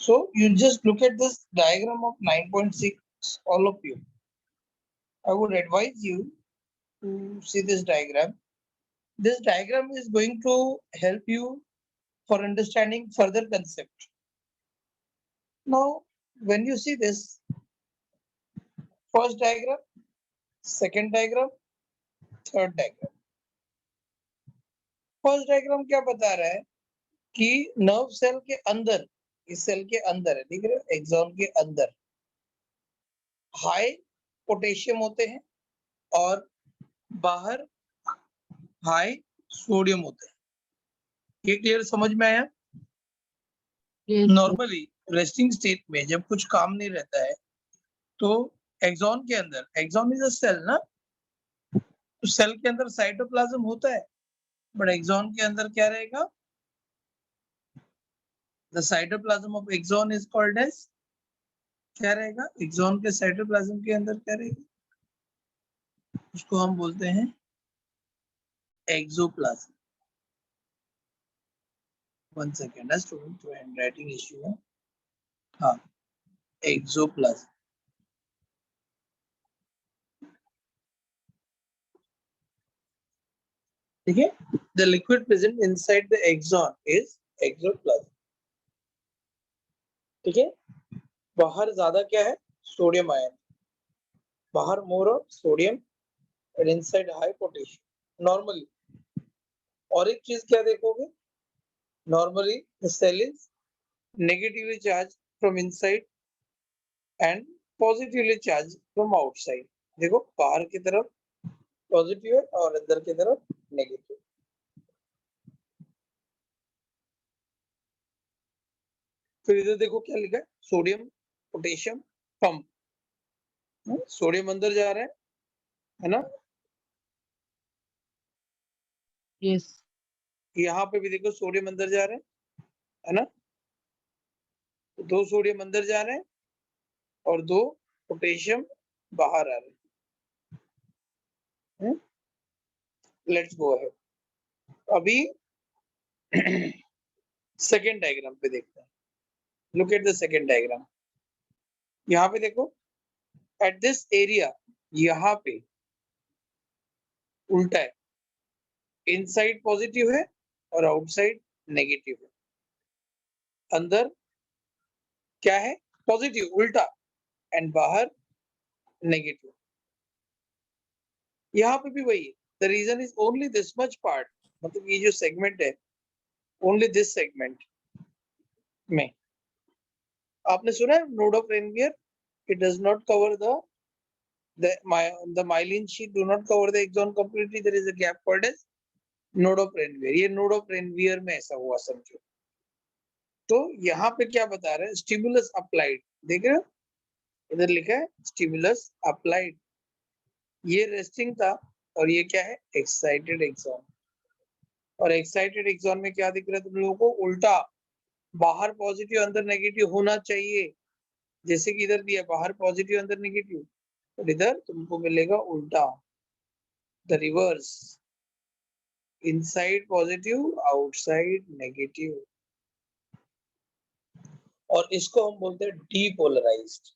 So you just look at this diagram of 9.6, all of you. I would advise you to see this diagram. This diagram is going to help you for understanding further concept. Now, when you see this first diagram, second diagram, third diagram. First diagram क्या बता रहा है कि nerve cell के अंदर, इस cell के अंदर है, देख रहे हो, एक्सॉन के अंदर हाई पोटेशियम होते हैं और बाहर हाई सोडियम होते हैं। ये क्लियर समझ में आया? नॉर्मली रेस्टिंग स्टेट में जब कुछ काम नहीं रहता है तो एक्सॉन के अंदर, एक्सॉन इज अ सेल ना, तो सेल के अंदर साइटोप्लाज्म होता है, बट एक्सॉन के अंदर क्या रहेगा? The cytoplasm of axon is called as, क्या रहेगा? एक्सॉन के साइटोप्लाज्म के अंदर क्या रहेगा? उसको हम बोलते हैं एक्सोप्लाज्म। वन सेकेंड स्टूडेंट, तो हैंडराइटिंग इश्यू है। हाँ, एक्सोप्लाज्म। ठीक है, the liquid present inside the axon is axoplasm. ठीक है, बाहर ज्यादा क्या है? सोडियम आयन, बाहर more of sodium and inside high potassium normally. और एक चीज क्या देखोगे, normally the cell is negatively charged from inside and positively charged from outside. देखो बाहर की तरफ पॉजिटिव है और अंदर की तरफ नेगेटिव। फिर इधर देखो क्या लिखा है, सोडियम पोटेशियम पंप। सोडियम अंदर जा रहा है ना? यस। यहाँ पे भी देखो सोडियम अंदर जा रहे हैं, है ना? दो सोडियम अंदर जा रहे हैं और दो पोटेशियम बाहर आ रहे हैं। Let's go ahead. अभी सेकेंड डायग्राम पे देखते हैं। Look at the second diagram. यहाँ पे देखो, एट दिस एरिया, यहाँ पे उल्टा है, इनसाइड पॉजिटिव है और आउटसाइड नेगेटिव है। अंदर क्या है? पॉजिटिव, उल्टा, एंड बाहर नेगेटिव। यहाँ पे भी वही है। The reason is only this much part, मतलब ये जो सेगमेंट है, ओनली दिस सेगमेंट में। आपने सुना है node of Ranvier, it does not cover the myelin sheath do not cover the axon completely, there is a gap called as node of Ranvier। ये node of Ranvier में ऐसा हुआ समझो। तो यहाँ पे क्या बता रहे हैं? स्टिमुलस अप्लाइड, देख रहे हो इधर लिखा है स्टिमुलस अप्लाइड। ये रेस्टिंग था और ये क्या है? Excited axon. और एक्साइटेड एक्सॉन में क्या दिख रहा है तुम लोगों को? उल्टा, बाहर पॉजिटिव अंदर नेगेटिव होना चाहिए, जैसे कि इधर दिया बाहर पॉजिटिव अंदर नेगेटिव, और इधर तुमको मिलेगा उल्टा, the reverse, inside positive outside negative. और इसको हम बोलते हैं डीपोलराइज्ड।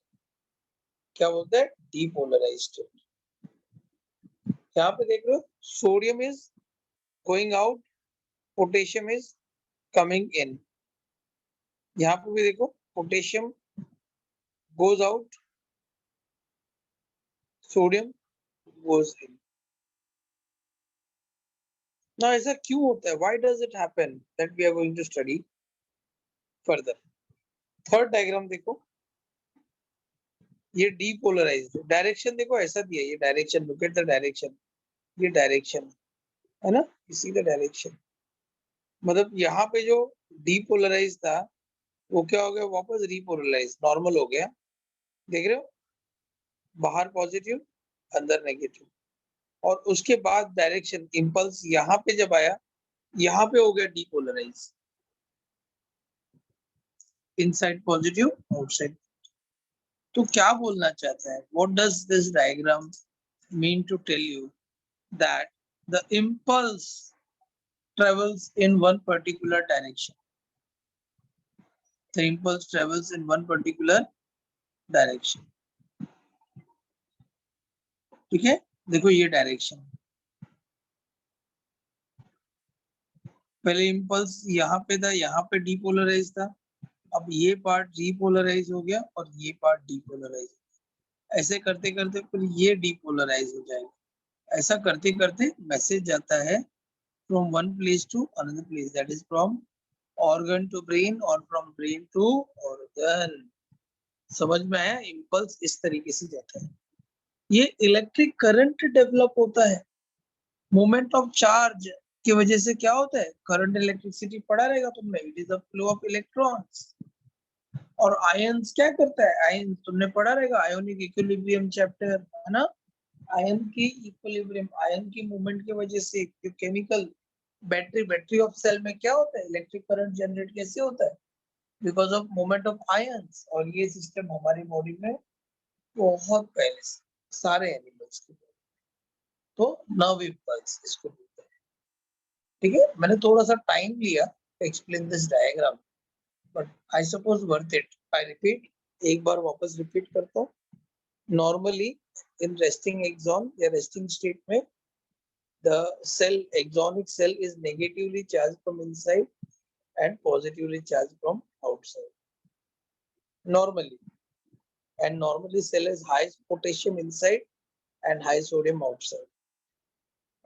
क्या बोलते हैं? डीपोलराइज्ड। यहाँ पे देख रहे हो, sodium is going out, potassium is coming in. यहाँ पे भी देखो, potassium goes out, sodium goes in. ना ऐसा क्यों होता है? Why does it happen? That we are going to study further. Third diagram देखो, ये डीपोलराइज्ड। डायरेक्शन देखो ऐसा दिया, ये direction, look at the direction, ये डायरेक्शन है ना, इसी द डायरेक्शन। मतलब यहाँ पे जो डीपोलराइज था वो क्या हो गया? वापस रीपोलराइज, नॉर्मल हो गया। देख रहे हो, बाहर पॉजिटिव अंदर नेगेटिव। और उसके बाद डायरेक्शन, इंपल्स यहाँ पे जब आया, यहाँ पे हो गया डीपोलराइज, इनसाइड पॉजिटिव आउटसाइड। तो क्या बोलना चाहता है? What does this diagram mean to tell you? That the impulse travels in one particular direction, the impulse travels in one particular direction. ठीक है, देखो ये डायरेक्शन, पहले इम्पल्स यहाँ पे था, यहाँ पे डीपोलराइज था, अब ये पार्ट डीपोलराइज हो गया और ये पार्ट डीपोलराइज, ऐसे करते करते फिर ये डीपोलराइज हो जाएगा, ऐसा करते करते मैसेज जाता है from one place to another place, that is from organ to brain और फ्रॉम ब्रेन टू ऑर्गन। समझ में आया? इम्पल्स इस तरीके से जाता है। ये इलेक्ट्रिक करंट डेवलप होता है, मोमेंट ऑफ चार्ज की वजह से क्या होता है, करंट, इलेक्ट्रिसिटी पढ़ा रहेगा तुमने, it is the flow of electrons. और आयंस क्या करता है, आयन तुमने पढ़ा रहेगा, आयोनिक इक्विलिब्रियम चैप्टर, है ना। आयन की इक्विलिब्रियम, आयन की मूवमेंट की वजह से केमिकल बैटरी ऑफ सेल में क्या होता है, इलेक्ट्रिक करंट जनरेट कैसे होता है, because of movement of ions. और ये सिस्टम हमारी बॉडी में बहुत पहले से सारे एनिमल्स के, तो नर्व इम्पल्स इसको बोलते हैं। ठीक है, मैंने थोड़ा सा टाइम लिया explain this diagram, but I suppose worth it. I repeat, एक बार वापस रिपीट करता हूँ। नॉर्मली इन रेस्टिंग एक्सॉन या रेस्टिंग स्टेट में the cell, axonic cell, is negatively charged from inside and positively charged from outside normally, and normally cell has high potassium inside and high sodium outside.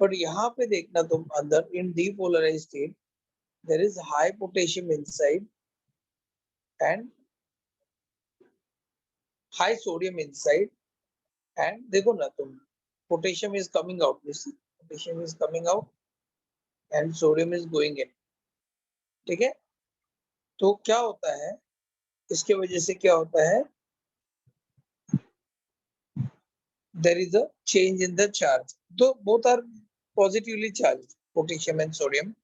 but यहाँ पे देखना तुम, अंदर in depolarized state there is high potassium inside and high sodium inside, and देखो ना तुम, potassium is coming out, you see, potassium is coming out and sodium is going in। ठीक है, तो क्या होता है, इसके वजह से क्या होता है, there is a change in the charge, तो both are positively charged, potassium and sodium,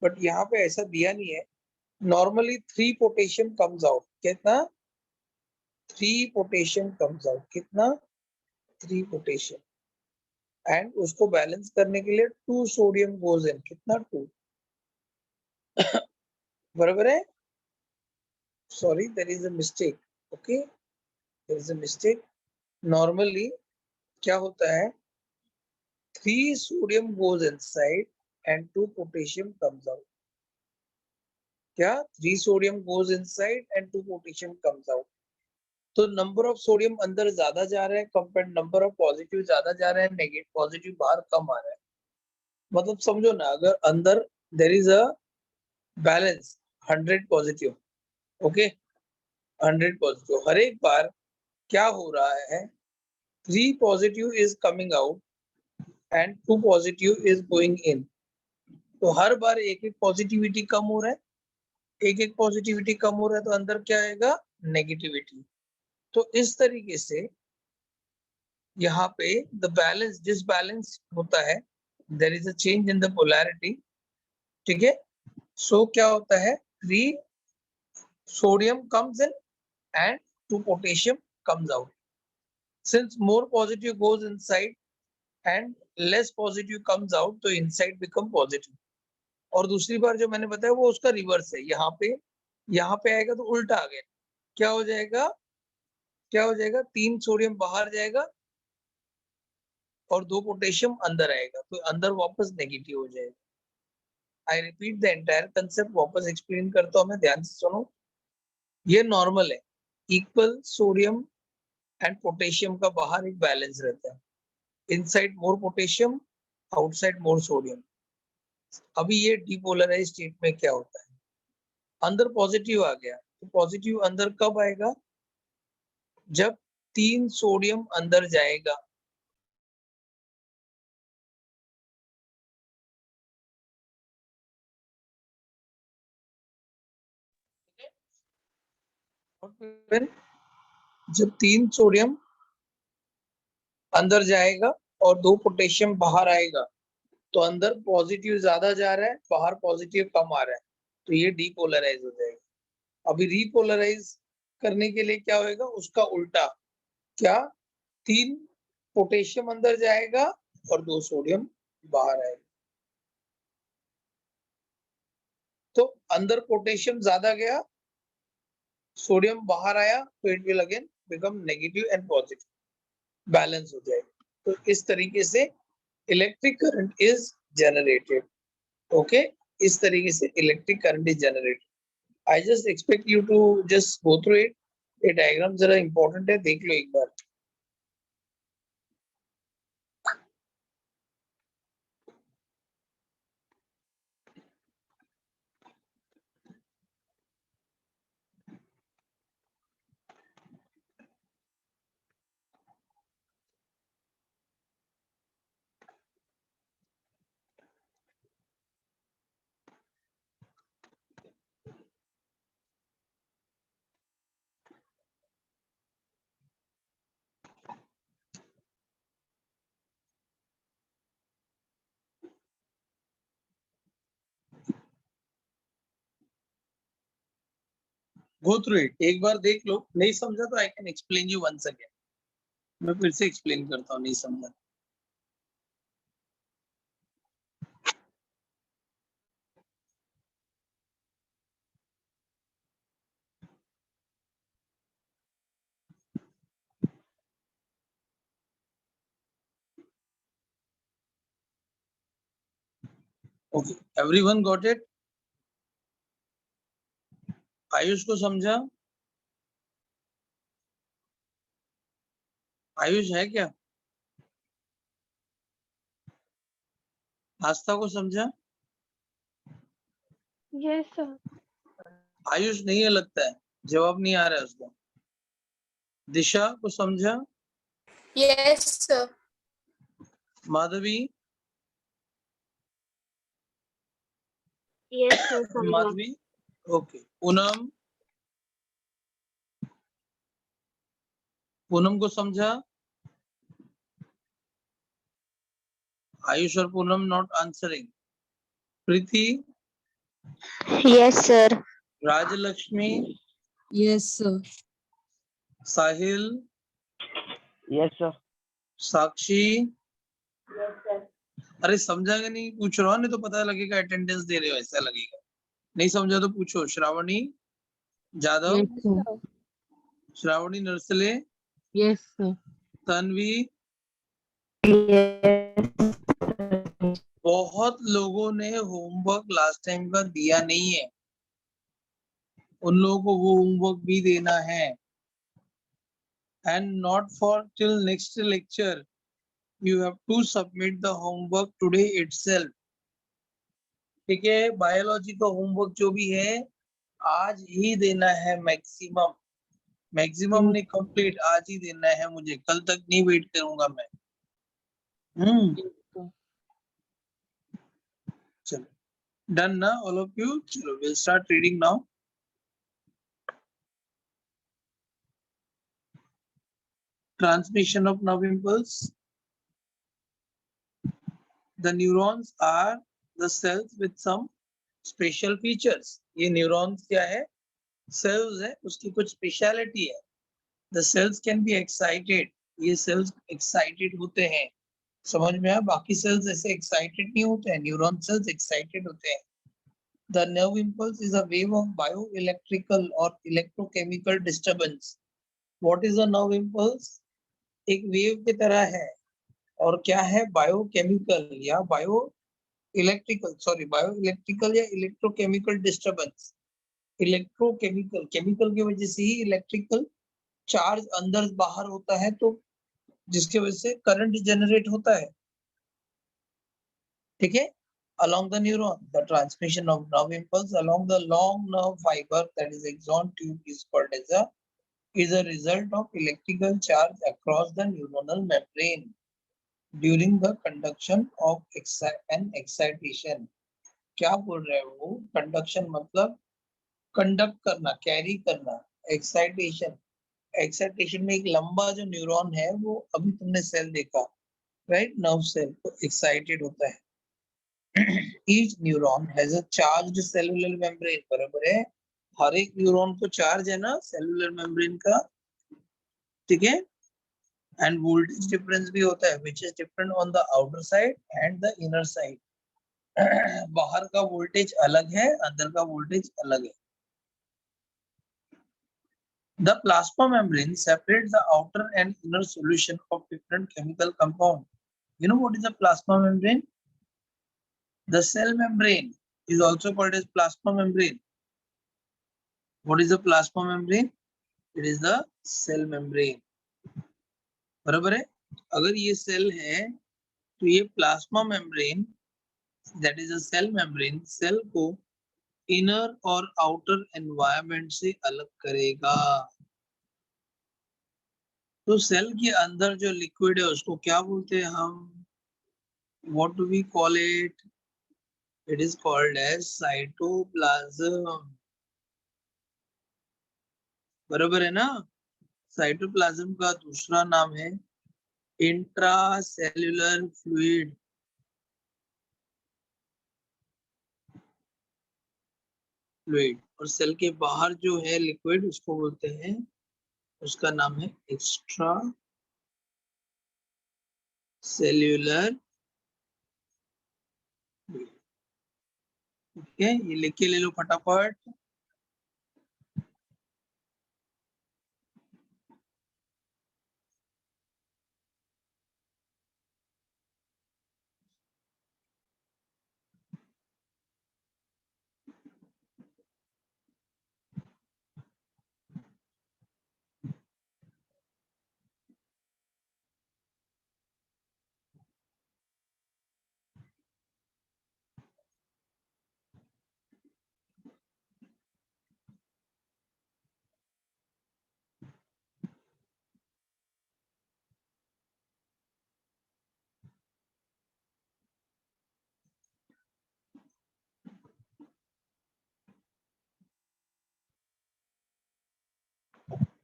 but यहाँ पे ऐसा दिया नहीं है। normally 3 potassium comes out, कितना, 3 potassium comes out, कितना, 3 potassium, and उसको बैलेंस करने के लिए 2 sodium goes in, कितना, 2, बराबर है। sorry, there is a mistake, okay, there is a mistake। normally क्या होता है, 3 sodium goes inside and 2 potassium comes out, क्या, 3 sodium goes inside and 2 potassium comes out। तो नंबर ऑफ सोडियम अंदर ज्यादा जा रहा है कंपेयर, नंबर ऑफ पॉजिटिव ज्यादा जा रहा है, नेगेटिव पॉजिटिव बाहर कम आ रहा है। मतलब समझो ना, अगर अंदर there is a balance 100 positive, okay, 100 positive, हर एक बार क्या हो रहा है, 3 positive is coming out and 2 positive is going in, तो हर बार एक एक पॉजिटिविटी कम हो रहा है, एक एक पॉजिटिविटी कम हो रहा है, तो अंदर क्या आएगा, नेगेटिविटी। तो इस तरीके से यहाँ पे द बैलेंस, डिसबैलेंस होता है, there is a change in the polarity. ठीक है, सो क्या होता है, 3 sodium comes in and 2 potassium comes out, since more positive goes inside and less positive comes out, तो inside become positive। और दूसरी बार जो मैंने बताया वो उसका रिवर्स है, यहाँ पे आएगा तो उल्टा आ गया, क्या हो जाएगा, क्या हो जाएगा, 3 सोडियम बाहर जाएगा और 2 पोटेशियम अंदर आएगा, तो अंदर वापस नेगेटिव हो जाएगा। I repeat the entire concept, वापस एक्सप्लेन करता हूँ मैं, ध्यान से सुनो। ये नॉर्मल है, इक्वल सोडियम एंड पोटेशियम का बाहर एक बैलेंस रहता है, इनसाइड मोर पोटेशियम, आउटसाइड मोर सोडियम। अभी ये डिपोलराइज स्टेट में क्या होता है, अंदर पॉजिटिव आ गया, तो पॉजिटिव अंदर कब आएगा, जब 3 सोडियम अंदर जाएगा, फिर जब 3 सोडियम अंदर जाएगा और 2 पोटेशियम बाहर आएगा, तो अंदर पॉजिटिव ज्यादा जा रहा है, बाहर पॉजिटिव कम आ रहा है, तो ये डीपोलराइज हो जाएगा। अभी रीपोलराइज करने के लिए क्या होगा, उसका उल्टा, क्या, 3 पोटेशियम अंदर जाएगा और 2 सोडियम बाहर आएगा, तो अंदर पोटेशियम ज्यादा गया सोडियम बाहर आया तो it will again become negative and positive, balance हो जाएगा। तो इस तरीके से electric current is generated. Okay, इस तरीके से electric current is generated. I just expect you to just go through it. ये डायग्राम जरा इंपॉर्टेंट है, देख लो एक बार। गो थ्रू इट, एक बार देख लो। नहीं समझा तो I can explain you once again. मैं फिर से एक्सप्लेन करता हूँ, नहीं समझा। Okay, everyone got it? Ayush को समझा? आयुष है क्या? आस्था को समझा? Yes sir. आयुष नहीं है लगता है, जवाब नहीं आ रहा है उसका। दिशा को समझा? Yes sir. Madhavi? Yes sir. Madhavi, okay. Poonam? Poonam को समझा? आयुष और Poonam not answering. Preeti? Yes sir. Rajalakshmi? Yes sir. Sahil? Yes sir. Sakshi? Yes sir. अरे समझा कि नहीं पूछ रहा हूँ, नहीं तो पता लगेगा अटेंडेंस दे रहे हो, ऐसा लगेगा। नहीं समझा तो पूछो। Shravani Jadhav? Yes sir. Shravani Narsale? Yes sir. Tanvi? Yes. बहुत लोगों ने होमवर्क लास्ट टाइम का दिया नहीं है, उन लोगों को वो होमवर्क भी देना है। And not for till next lecture, you have to submit the homework today itself. ठीक है, बायोलॉजी का होमवर्क जो भी है आज ही देना है, मैक्सिमम। मैक्सिमम नहीं, कंप्लीट आज ही देना है मुझे, कल तक नहीं वेट करूंगा मैं। चलो, डन ना ऑल ऑफ यू? चलो, will start reading now. Transmission of nerve impulse. The neurons are the cells with some special features. ये neurons क्या है? Cells है, उसकी कुछ speciality है। The cells can be excited. ये cells excited होते हैं। समझ में आया? बाकी cells ऐसे excited नहीं होते हैं, neuron cells excited होते हैं। The nerve impulse is a wave of bioelectrical or electrochemical disturbance. What is a nerve impulse? एक वेव की तरह है, और क्या है? बायोकेमिकल या बायो इलेक्ट्रिकल या इलेक्ट्रोकेमिकल डिस्टर्बेंस। इलेक्ट्रोकेमिकल, केमिकल की वजह से ही इलेक्ट्रिकल चार्ज अंदर बाहर होता है, तो जिसकी वजह से करंट जनरेट होता है। ठीक है? Along the neuron, the transmission of nerve impulse along the long nerve fiber, that is axon tube, is called as a result of electrical charge across the neuronal membrane during the conduction of an excitation. क्या बोल रहे हो? Conduction मतलब conduct करना, carry करना। Excitation, excitation में एक लंबा जो न्यूरॉन है, वो अभी तुमने सेल देखा, राइट? नर्व सेल तो एक्साइटेड होता है। Each neuron has a charged cellular membrane. बराबर है, हर एक न्यूरॉन को चार्ज है ना सेलुलर मेम्ब्रेन का। ठीक है? एंड वोल्टेज डिफरेंस भी होता है, which is different on the outer side and the inner side. बाहर का वोल्टेज अलग है, अंदर का वोल्टेज अलग है। The plasma membrane separates the outer and inner solution of different chemical compound. You know what is a plasma membrane? The cell membrane is also called as plasma membrane. What is the plasma membrane? It is the cell membrane. बराबर है? अगर ये cell है तो ये plasma membrane, that is a cell membrane, cell को inner और outer environment से अलग करेगा। तो सेल के अंदर जो लिक्विड है उसको क्या बोलते हैं हम? What do we call it? It is called as cytoplasm. बराबर है ना? साइटोप्लाज्म का दूसरा नाम है इंट्रासेल्युलर फ्लूइड। और सेल के बाहर जो है लिक्विड उसको बोलते हैं, उसका नाम है एक्स्ट्रा सेल्यूलर। ठीक है, ये लिख के ले लो फटाफट।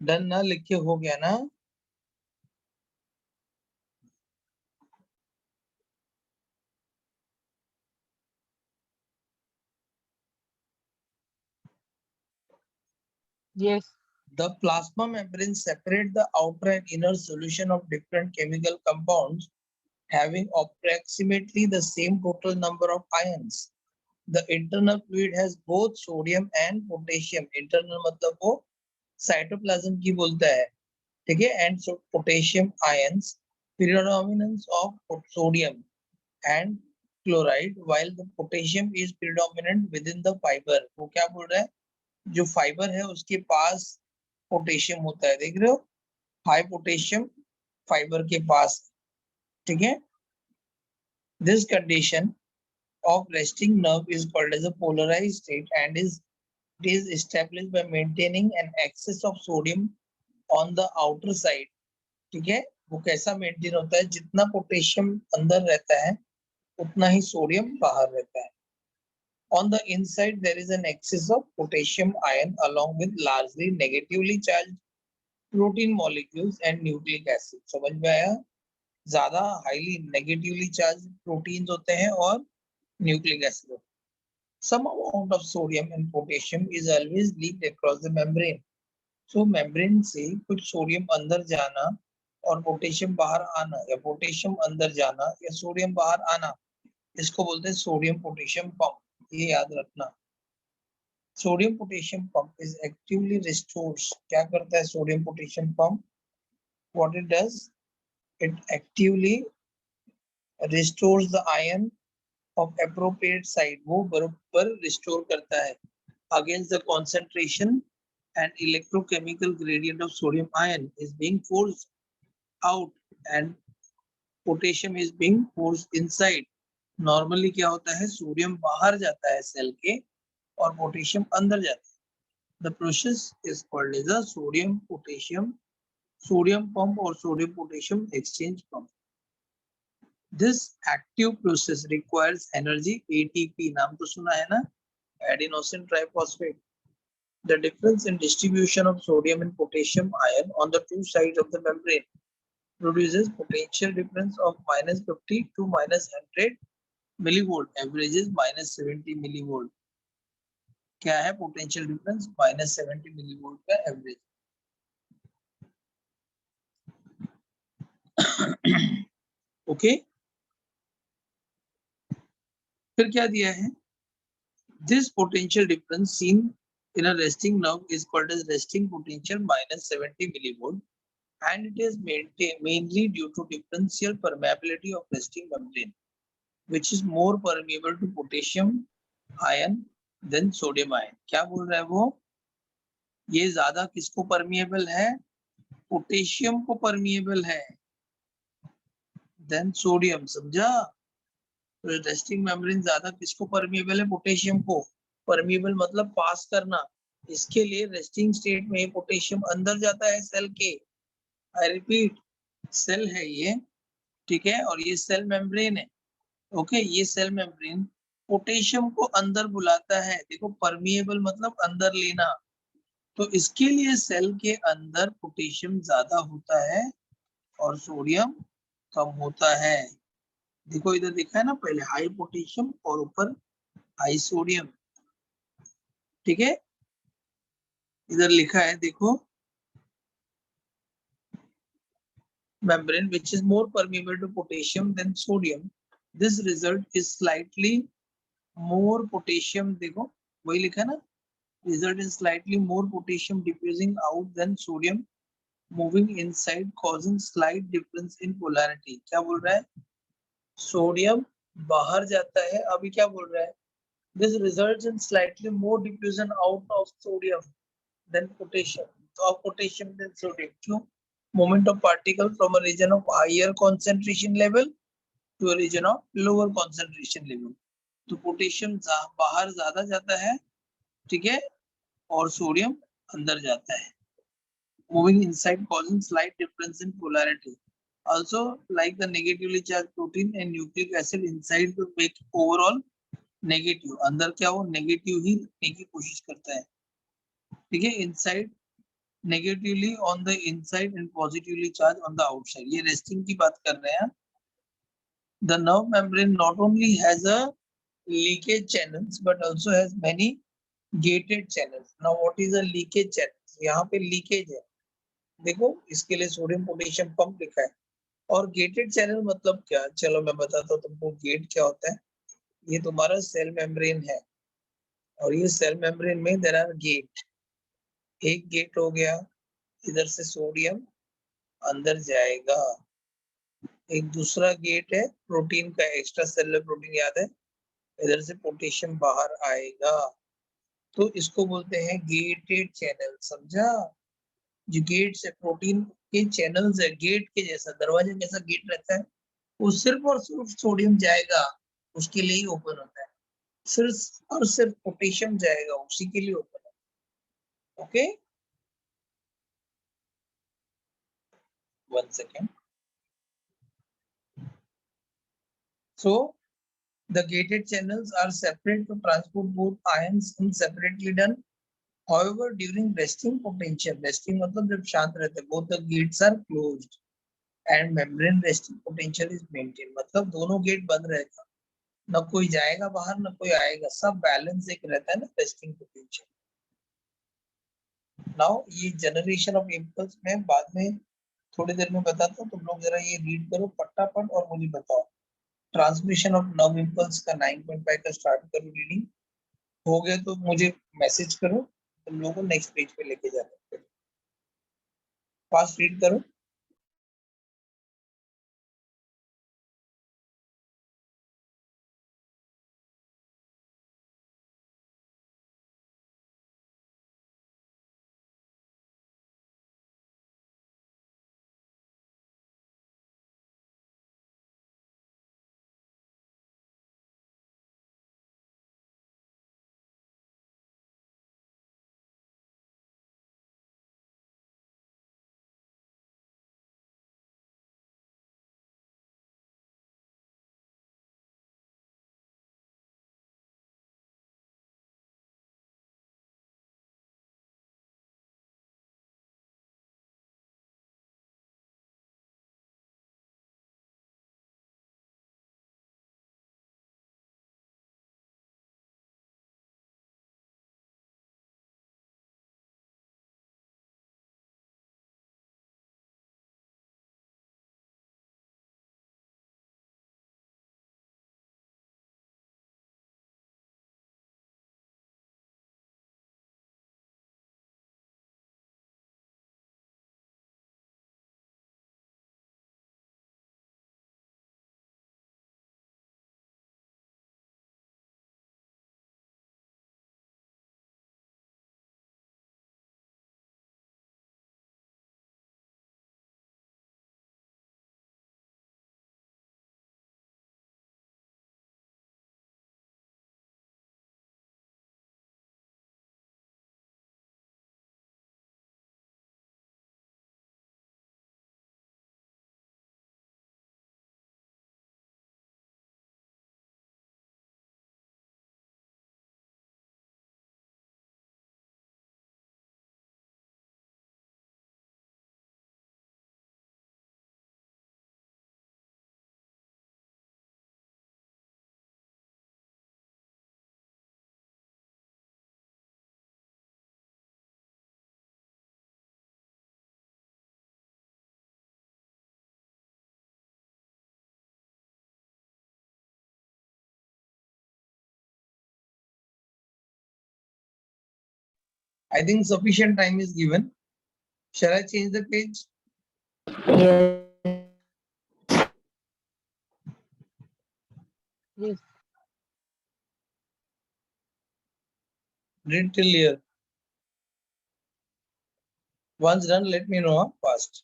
डन ना? लिख के हो गया ना? Yes. The plasma membrane separate the outer and inner solution of different chemical compounds having approximately the same total number of ions. The internal fluid has both sodium and potassium. Internal मतलब वो cytoplasm की बोलता है, ठीक है? And so potassium ions, predominance of sodium and chloride, while the potassium is predominant within the fiber. वो क्या बोल रहा है? जो फाइबर है उसके पास पोटेशियम होता है, देख रहे हो? हाई पोटेशियम फाइबर के पास, ठीक है? This condition of resting nerve is called as a polarized state and it is established by maintaining an excess of sodium on the outer side. ठीक है? वो कैसा मेंटेन होता है? जितना पोटेशियम अंदर रहता है उतना ही सोडियम बाहर रहता है। On the inside there is an excess of potassium ion along with largely negatively charged protein molecules and nucleic acid. समझ में आया? ज्यादा हाईली नेगेटिवली चार्ज प्रोटीन्स होते हैं और न्यूक्लिक एसिड होते हैं। Some amount of sodium and potassium is always leaked across the membrane. So membrane से कुछ सोडियम अंदर जाना और पोटेशियम बाहर आना, या पोटेशियम अंदर जाना या सोडियम बाहर आना, इसको बोलते हैं सोडियम पोटेशियम पंप। ये याद रखना। Sodium potassium pump is actively restores. क्या करता है sodium potassium pump? What it does? It actively restores the ion of appropriate side. वो बराबर रिस्टोर करता है against the concentration and electrochemical gradient of sodium ion is being forced out and potassium is being forced inside. Normally क्या होता है? Sodium बाहर जाता है सेल के और पोटेशियम अंदर जाता है। The process is called as a sodium pump or sodium potassium exchange pump. This active process requires energy, ATP नाम तो सुना है ना? Adenosine triphosphate. The difference in distribution of sodium and potassium ion on the two sides of the membrane produces potential difference of -50 to -100 millivolt. Average is -70 millivolt. क्या है potential difference? -70 millivolt का average. Okay, फिर क्या दिया है? This potential difference seen in a resting nerve is called as resting potential minus 70 millivolt, and it is mainly due to differential permeability of resting membrane, which is more permeable to potassium ion than sodium ion. क्या बोल रहा है वो? ये ज्यादा किसको permeable है? Potassium को परमिएबल है देन सोडियम. समझा? तो रेस्टिंग मेम्ब्रेन ज्यादा किसको परमिएबल है? पोटेशियम को. परमिएबल मतलब पास करना. इसके लिए रेस्टिंग स्टेट में पोटेशियम अंदर जाता है सेल के. आई रिपीट, सेल है ये, ठीक है, और ये सेल मेम्ब्रेन है. ओके, ये सेल मेम्ब्रेन पोटेशियम को अंदर बुलाता है. देखो, परमिएबल मतलब अंदर लेना. तो इसके लिए सेल के अंदर पोटेशियम ज्यादा होता है और सोडियम कम होता है. देखो इधर देखा है ना, पहले हाई पोटेशियम और ऊपर हाई सोडियम. ठीक है, इधर लिखा है देखो, membrane which is more permeable to potassium than sodium. This result is slightly more potassium. देखो वही लिखा है ना, result is slightly more potassium diffusing out than sodium moving inside, causing slight difference in polarity. क्या बोल रहा है? Sodium बाहर जाता है. अभी क्या बोल रहा है? This results in slightly more diffusion out of sodium than potassium. तो of potassium than sodium. क्यों? Movement of particle from a region of higher concentration level to a region of lower concentration level. तो potassium बाहर ज्यादा जाता है, ठीक है, और सोडियम अंदर जाता है. Moving inside causing slight difference in polarity. Also, like the negatively charged protein and nucleic acid inside to make overall negative. अंदर क्या वो नेगेटिव ही रखने की कोशिश करता है. ठीक है, inside negatively on the inside and positively charged on the outside. ये resting की बात कर रहे हैं. The nerve membrane not only has a leakage channels but also has many gated channels. Now what is a leakage channels? यहाँ पे leakage है. देखो इसके लिए सोडियम पोटेशियम पंप लिखा है. और गेटेड चैनल मतलब क्या? चलो मैं बताता हूँ तुमको गेट क्या होता है. ये तुम्हारा सेल मेम्ब्रेन है और ये सेल मेम्ब्रेन में देयर आर गेट. एक गेट हो गया, इधर से सोडियम अंदर जाएगा. एक दूसरा गेट है प्रोटीन का, एक्स्ट्रा सेलुलर प्रोटीन, याद है, इधर से पोटेशियम बाहर आएगा. तो इसको बोलते हैं गेटेड चैनल. समझा? जो गेट्स है, प्रोटीन के चैनल्स है, गेट के जैसा, दरवाजे जैसा गेट रहता है, वो सिर्फ और सिर्फ सोडियम जाएगा उसके लिए ही ओपन होता है. सिर्फ और सिर्फ पोटेशियम जाएगा उसी के लिए ओपन होता है. Okay, 1 second. So the gated channels are separate to transport both ions in separately done. However, during resting potential, resting मतलब जब शांत रहते हैं, both the gates are closed and membrane resting potential is maintained. मतलब दोनों gate बंद रहेगा, न कोई जाएगा बाहर न कोई आएगा, सब बैलेंस एक रहता है ना रेस्टिंग पोटेंशियल. नाउ ये जनरेशन ऑफ इम्पल्स में बाद में थोड़ी देर में बताता हूँ. तुम लोग जरा ये रीड करो फटाफट और मुझे बताओ. ट्रांसमिशन ऑफ नर्व इम्पल्स का 9.5 का स्टार्ट करो रीडिंग. हो गया तो मुझे मैसेज करो, तुम लोगों को नेक्स्ट पेज पे लेके जाते हैं. फास्ट रीड करो. I think sufficient time is given. Shall I change the page? Yes. Yes. Read till here. Once done, let me know fast.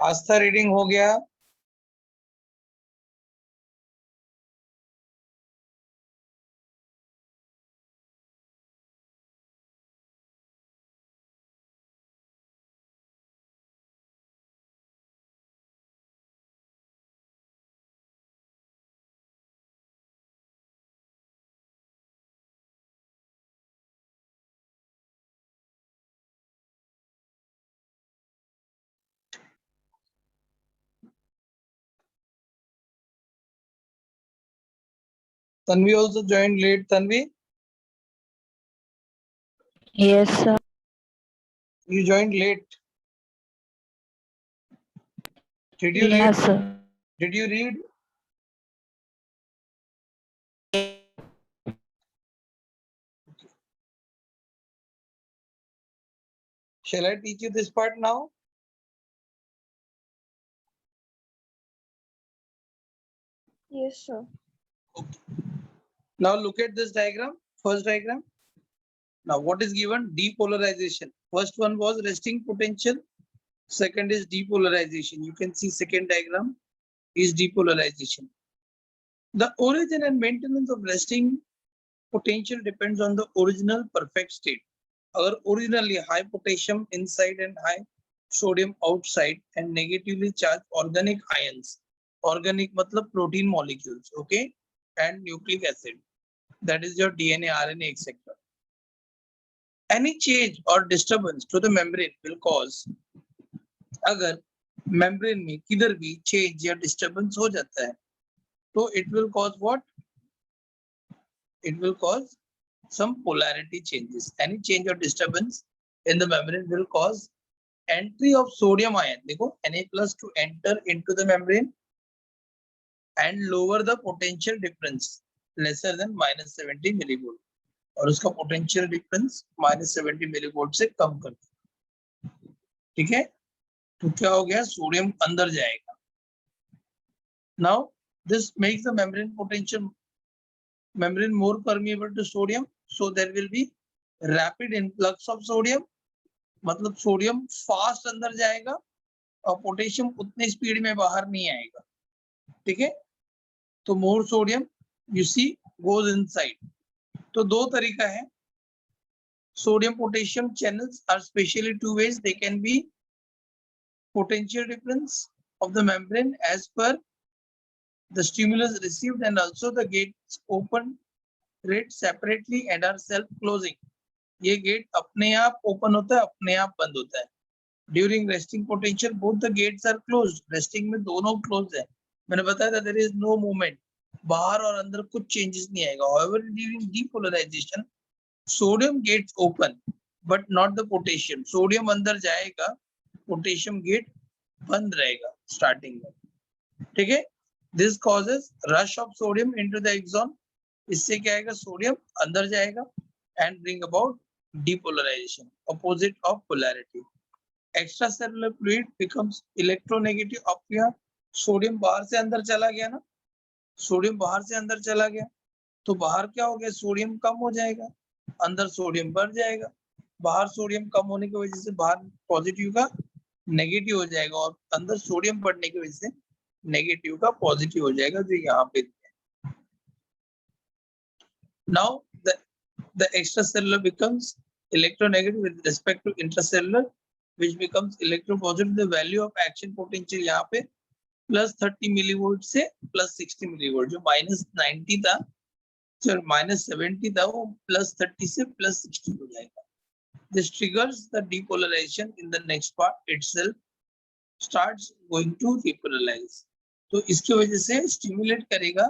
Aastha reading हो गया? Tanvi also joined late. Tanvi, Yes, sir. you joined late. Did you read? Yes, sir. Did you read? Shall I teach you this part now? Yes, sir. Now look at this diagram. First diagram. Now what is given? Depolarization. First one was resting potential. Second is depolarization. You can see second diagram is depolarization. The origin and maintenance of resting potential depends on the original perfect state. अगर originally high potassium inside and high sodium outside and negatively charged organic ions. Organic मतलब protein molecules, okay, and nucleic acid. That is your DNA, RNA, etc. Any change or disturbance to the membrane will cause, अगर membrane में किधर भी change या disturbance हो जाता है, तो it will cause what? It will cause some polarity changes. Any change or disturbance in the membrane will cause entry of sodium ion. देखो Na plus to enter into the membrane and lower the potential difference lesser than -70 millivolt. और उसका potential difference -70 millivolt से कम कर दे. ठीक है? तो क्या हो गया? सोडियम अंदर जाएगा. Now this makes the membrane more permeable to sodium, so there will be rapid influx of sodium. मतलब सोडियम फास्ट अंदर जाएगा और पोटेशियम उतने स्पीड में बाहर नहीं आएगा. ठीक है? तो more sodium you see goes inside. तो दो तरीका है. Sodium potassium channels are specially two ways. They can be potential difference of the membrane as per the stimulus received and also the gates open rate separately and are self closing. ये gate अपने आप open होता है, अपने आप बंद होता है. During resting potential both the gates are closed. Resting में दोनों क्लोज है. मैंने बताया था देयर इज नो मूवमेंट. बाहर और अंदर कुछ चेंजेस नहीं आएगा. However during depolarization sodium gates open but not the potassium. Sodium अंदर जाएगा, पोटेशियम गेट बंद रहेगा स्टार्टिंग में. ठीक है? This causes rush of sodium into the axon. इससे क्या आएगा? सोडियम अंदर जाएगा and bring about depolarization, opposite of polarity. Extracellular fluid becomes electronegative. अब क्या? सोडियम बाहर से अंदर चला गया ना. सोडियम बाहर से अंदर चला गया तो बाहर क्या हो गया? सोडियम कम हो जाएगा, अंदर सोडियम बढ़ जाएगा. बाहर सोडियम कम होने की वजह से बाहर पॉजिटिव का नेगेटिव हो जाएगा और अंदर सोडियम बढ़ने की वजह से नेगेटिव का पॉजिटिव हो जाएगा. जो यहाँ पे now the extracellular becomes electronegative with respect to intracellular, which becomes electropositive. The value of action potential यहाँ पे +30 millivolt से +60 millivolt. जो -90 था, सर -70 था, वो +30 से +60 हो जाएगा. This triggers the depolarization in the next part itself starts going to depolarize. तो इसकी वजह से स्टिमुलेट करेगा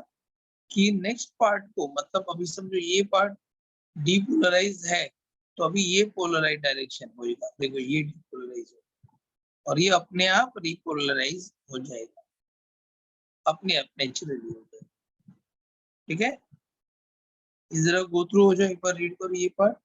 कि नेक्स्ट पार्ट को, मतलब अभी समझो ये पार्ट डीपोलराइज है तो अभी ये पोलराइज डायरेक्शन होगा. देखो ये डीपोलराइज हो और ये अपने आप रिपोलराइज हो जाएगा, अपने आप नेचुरली हो जाएगा. ठीक है? जरा गो थ्रू हो जाए, एक बार रीड करो ये part.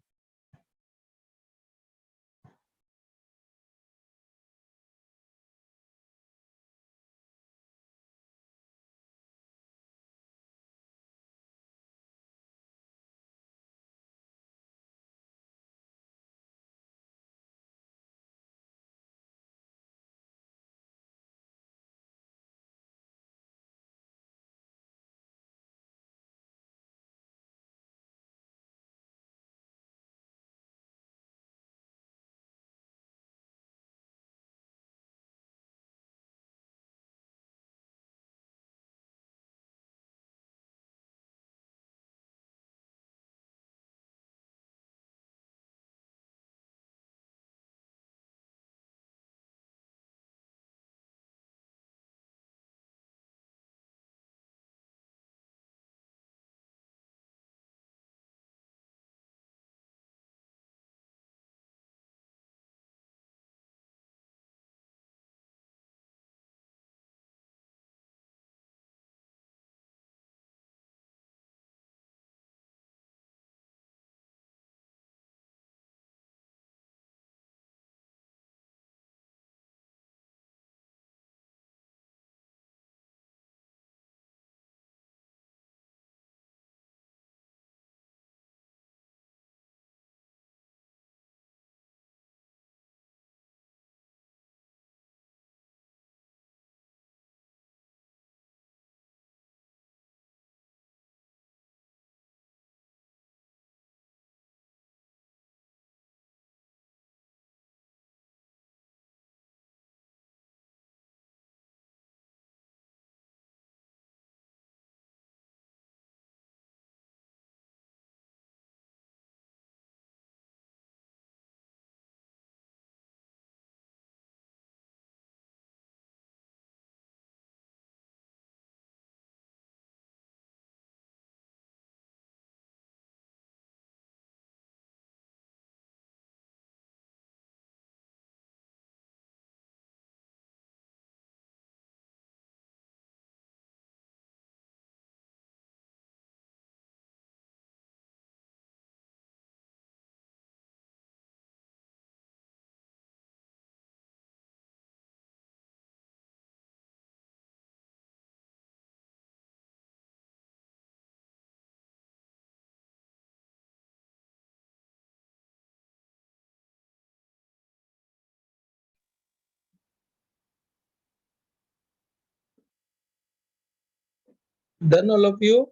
Done all of you?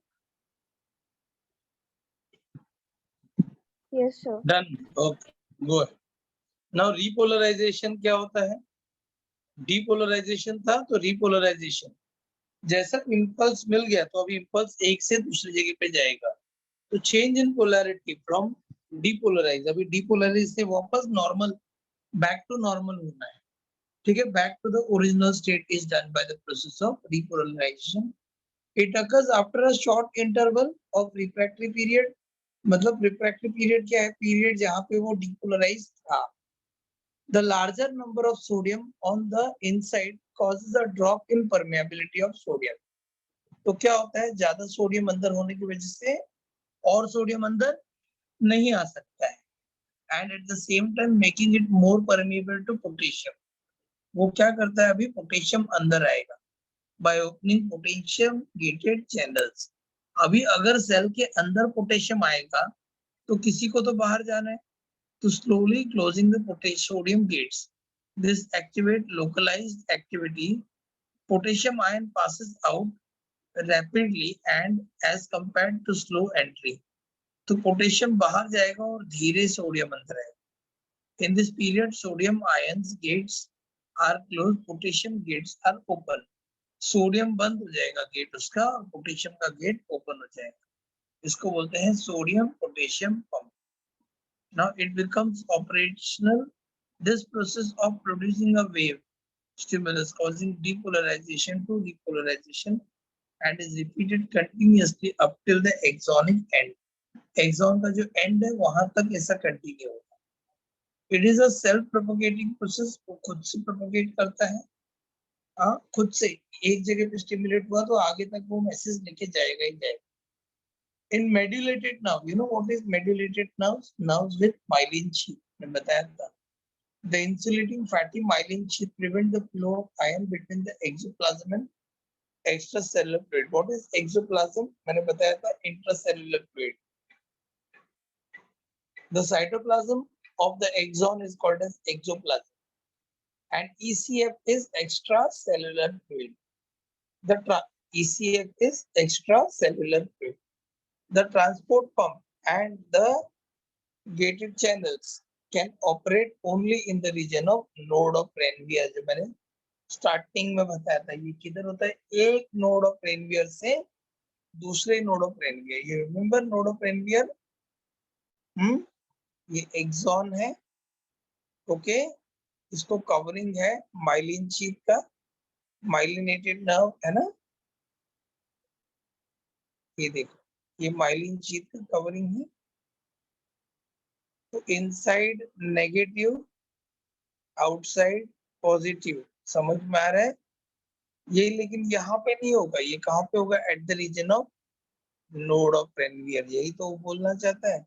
Yes, sir. Done. Okay, go ahead. Now repolarization क्या होता है? Depolarization था तो repolarization. जैसा impulse मिल गया तो अभी impulse एक से दूसरी जगह पे जाएगा, तो change in polarity from depolarize, अभी depolarize से वापस normal, back to normal होना है, ठीक है? Back to the original state is done by the process of repolarization. It occurs after a short interval of refractory period. मतलब refractory period क्या है? Period जहाँ पे वो depolarize था. The larger number of sodium on the inside causes a drop in permeability of sodium. तो क्या होता है? ज्यादा सोडियम अंदर होने की वजह से और सोडियम अंदर नहीं आ सकता है, and at the same time making it more permeable to potassium. वो क्या करता है? अभी पोटेशियम अंदर आएगा by opening potassium gated channels. अभी अगर सेल के अंदर पोटेशियम आएगा तो किसी को तो बाहर जाना है, तो slowly closing the potassium gates. This activate localized activity. Potassium ion passes out rapidly and as compared to slow entry. तो पोटेशियम बाहर जाएगा और धीरे सोडियम अंदर आएगा. In this period, sodium ions gates are closed, potassium gates are open. Sodium बंद हो जाएगा गेट उसका और पोटेशियम का गेट ओपन हो जाएगा. इसको बोलते हैं sodium potassium pump. Now it becomes operational. This process of producing a wave stimulus causing depolarization to repolarization and is repeated continuously up till the axonic end. Axon का जो end है वहां तक ऐसा कंटिन्यू होगा. It is a self-propagating process. वो खुद से propagate करता है. हाँ, खुद से एक जगह पे स्टिमुलेट हुआ तो आगे तक वो मैसेज लेके जाएगा ही जाएगा. In medulated nerve, you know what is medulated nerves? Nerves with myelin sheath. मैं बताया था. The insulating fatty myelin sheath prevent the flow of ion between the exoplasm and extracellular fluid. What is exoplasm? मैंने बताया था intracellular fluid. The cytoplasm of the axon is called as exoplasm, and ECF is extracellular fluid. The ECF is extracellular fluid. The transport pump and the gated channels can operate only in the region of node of Ranvier. जो मैंने starting में बताया था, ये किधर होता है? एक नोड ऑफ रेनवियर से दूसरे नोड ऑफ रेनवियर. ये रिमेंबर नोड ऑफ रेनवियर? ये एक्सॉन है, ओके. इसको कवरिंग है माइलिन शीट का, माइलिनेटेड नर्व है ना. ये देखो, ये माइलिन शीट का कवरिंग है. तो इनसाइड नेगेटिव, आउटसाइड पॉजिटिव. समझ में आ रहा है ये? लेकिन यहाँ पे नहीं होगा. ये कहाँ पे होगा? At the region of node of Ranvier. यही तो बोलना चाहता है,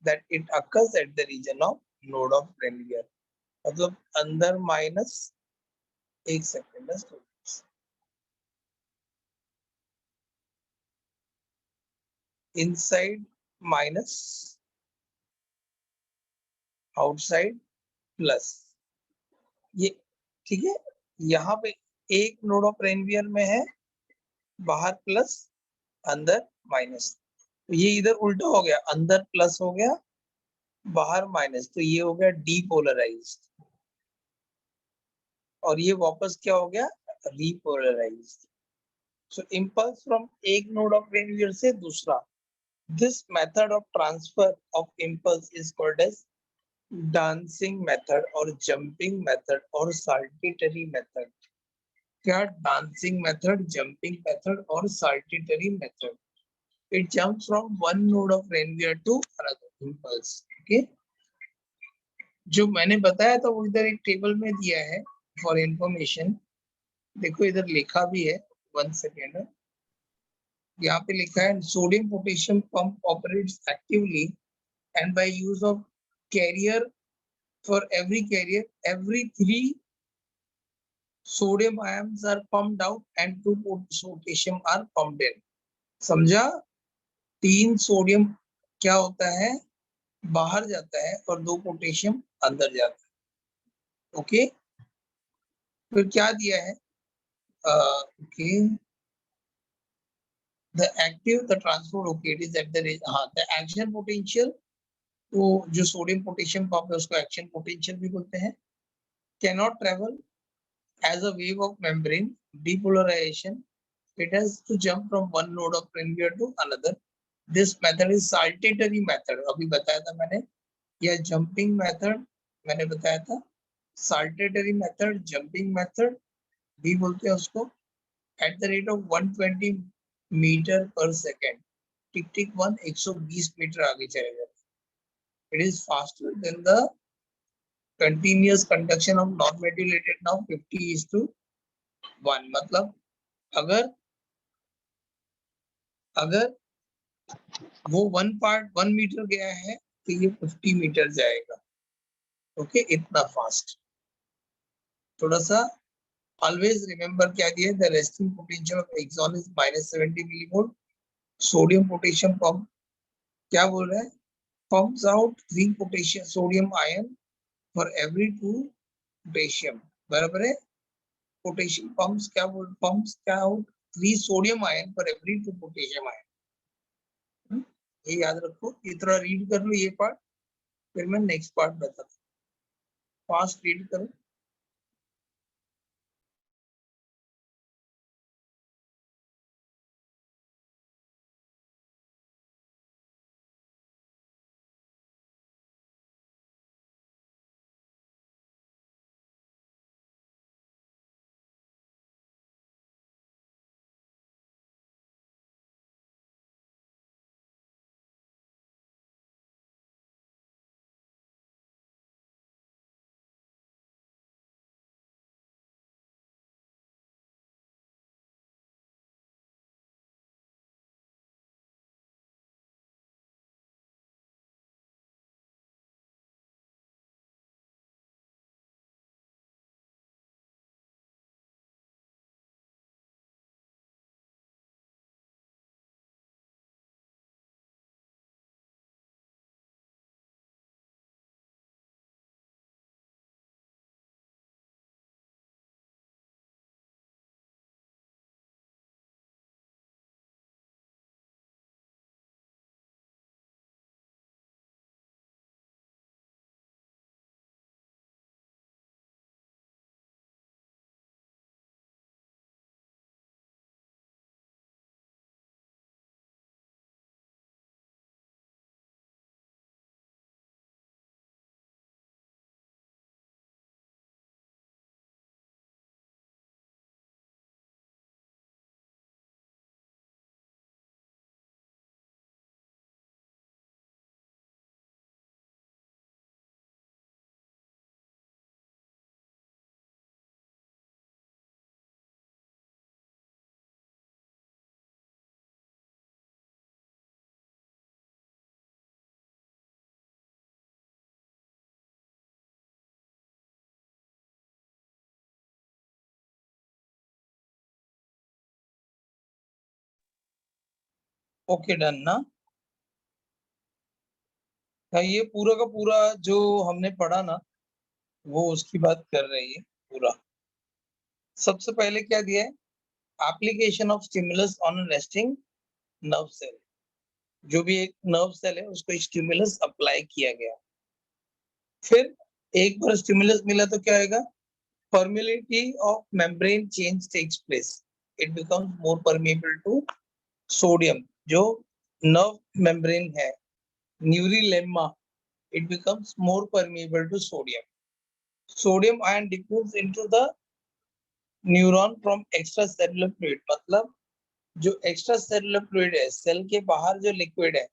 that it occurs at the region of node of Ranvier. मतलब अंदर माइनस, एक second, inside minus, outside plus. ये ठीक है. यहाँ पे एक नोड ऑफ रेनवियर में है, बाहर प्लस, अंदर माइनस. तो ये इधर उल्टा हो गया, अंदर प्लस हो गया, बाहर माइनस. तो ये हो गया डीपोलराइज्ड, और ये वापस क्या हो गया? रीपोलराइज्ड. सो इम्पल्स फ्रॉम एक नोड ऑफ रेनवियर से दूसरा. This method of transfer of impulse is called as dancing method और जंपिंग मेथड और साल्टेटरी मेथड. क्या? डांसिंग मेथड, जंपिंग मेथड और saltatory method. It jumps from one node of Ranvier to another impulse. Okay? जो मैंने बताया था वो इधर एक टेबल में दिया है फॉर इंफॉर्मेशन. देखो इधर लिखा भी है, 1 सेकेंड. यहाँ पे लिखा है sodium potassium pump operates actively and by use of carrier. For every carrier every 3 sodium ions are pumped out and 2 potassium are pumped in. समझा? 3 सोडियम क्या होता है? बाहर जाता है और 2 पोटेशियम अंदर जाता है. ओके. फिर क्या दिया है? Okay, the active the transport okay it is at the the action potential, तो जो सोडियम पोटेशियम पंप है उसको एक्शन पोटेंशियल भी बोलते हैं. Cannot travel as a wave of membrane depolarization, it has to jump from one node of Renvier to another. This method is saltatory method. अभी बताया था मैंने, या jumping method मैंने बताया था. Saltatory method, jumping method भी बोलते हैं उसको. At the rate of 120 metre पर सेकेंड, टिक टिक 120 मीटर आगे चलेगा. It is faster than the continuous conduction of non-methylated now 50:1. मतलब अगर वो 1 मीटर गया है तो ये 50 मीटर जाएगा. ओके, इतना फास्ट. थोड़ा सा ऑलवेज रिमेंबर क्या दिया है, the resting potential of axon is -70 millivolt. Sodium potassium pump क्या बोल रहा है, pumps out 3 potassium sodium ion for every 2 potassium. बराबर है. पोटेशियम पंप्स क्या out 3 sodium ion for every 2 potassium ion. ये याद रखो. ये थोड़ा रीड कर लो ये पार्ट, फिर मैं नेक्स्ट पार्ट बताता हूँ. फास्ट रीड करो. ओके, डन ना. ये पूरा का पूरा जो हमने पढ़ा ना, वो उसकी बात कर रही है पूरा. सबसे पहले क्या दिया है, application of stimulus on resting nerve cell. जो भी एक नर्व सेल है उसको स्टिमुलस अप्लाई किया गया. फिर एक बार स्टिमुलस मिला तो क्या आएगा, permeability of membrane change takes place. It becomes more permeable to sodium. जो nerve membrane है, neurilemma, it becomes more permeable to sodium. Sodium ion diffuses into the neuron from extracellular fluid. मतलब जो extracellular fluid है, cell के बाहर जो liquid है,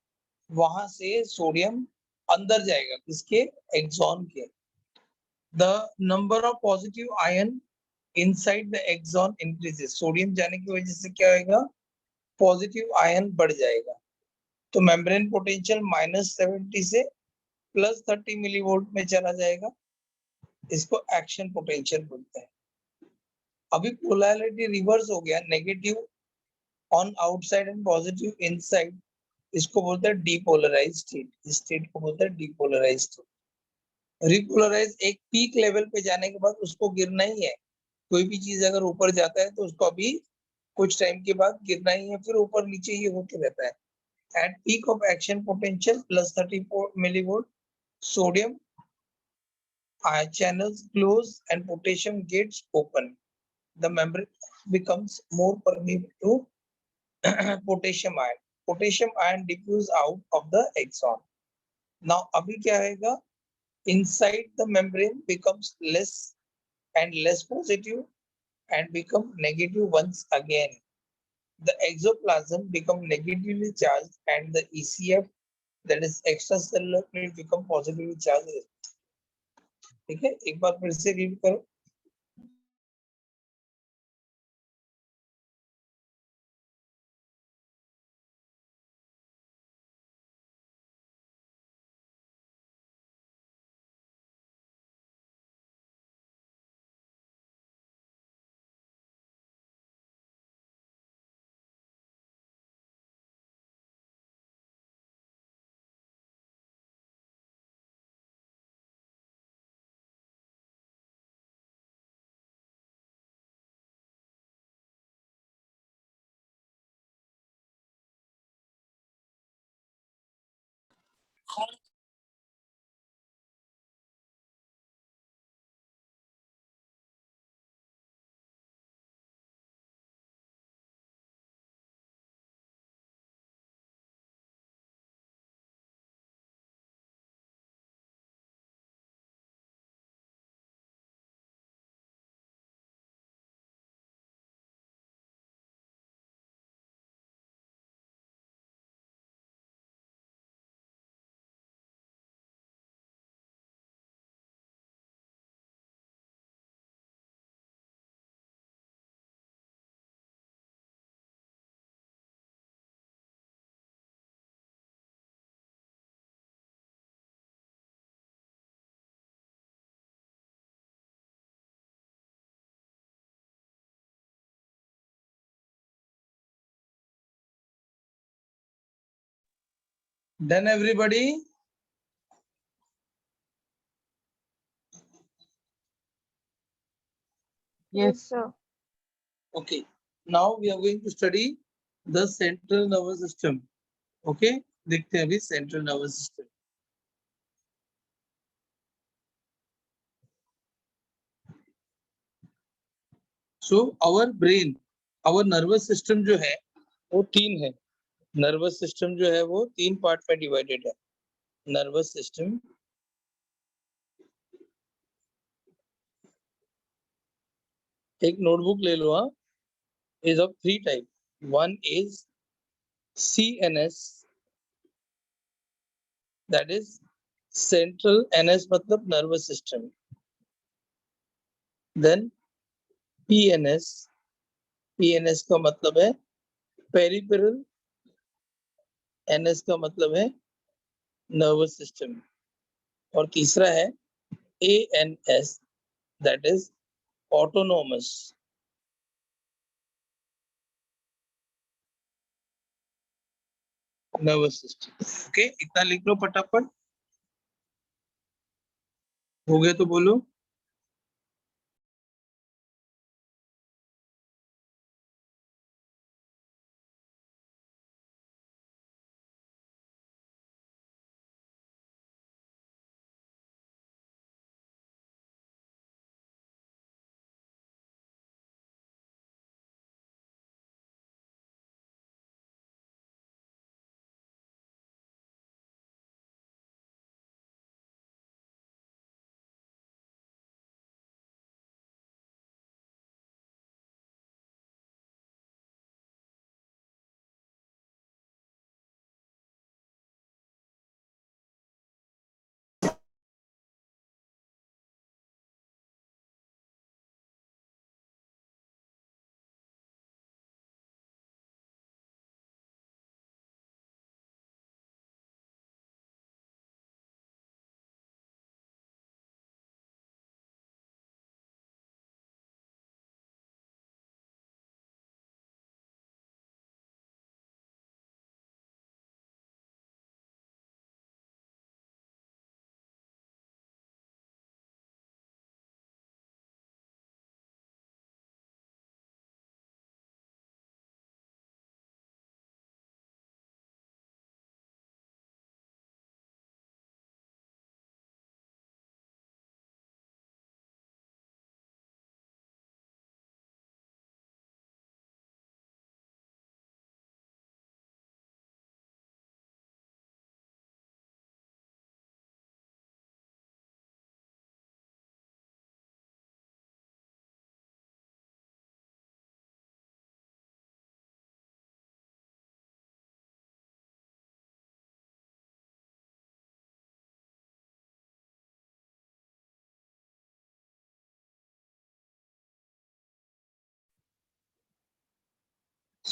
वहां से सोडियम अंदर जाएगा, किसके, एक्सॉन के. The number of positive ion inside the axon increases. Sodium जाने की वजह से क्या होगा, पॉजिटिव आयन बढ़ जाएगा. तो मेम्ब्रेन पोटेंशियल -70 से +30 मिलीवोल्ट में चला जाएगा. इसको एक्शन पोटेंशियल बोलते हैं. अभी पोलैरिटी रिवर्स हो गया, negative on outside and positive inside. इसको बोलते हैं डीपोलराइज्ड स्टेट. इस स्टेट को बोलते हैं डीपोलराइज्ड स्टेट. रिपोलराइज एक पीक लेवल पे जाने के बाद उसको गिरना ही है. कोई भी चीज अगर ऊपर जाता है तो उसको अभी कुछ टाइम के बाद गिरना ही है, फिर ऊपर नीचे ये होते रहता है. At peak of action potential plus 34 millivolt, sodium ion channels close and potassium gets open. The membrane becomes more permeable to potassium ion. Potassium ion diffuse out of the axon. Now अभी क्या आएगा? Inside the membrane becomes less and less positive and become negative once again. The exoplasm become negatively charged and the ECF, that is extracellular fluid, become positively charged. ठीक है, एक बार फिर से read करो. Done everybody? Yes, sir. Okay. Now we are going to study the central nervous system. Okay. देखते हैं अभी central nervous system. So our brain, our nervous system जो है वो तीन है. Nervous system जो है वो तीन पार्ट में divided है. Nervous system, एक notebook ले लो हाँ, is of three type. One is CNS, that is central NS मतलब nervous system. Then PNS, PNS का मतलब है peripheral, NS का मतलब है nervous system. और तीसरा है ANS, that is autonomous nervous system. Okay, इतना लिख लो फटाफट. हो गया तो बोलो.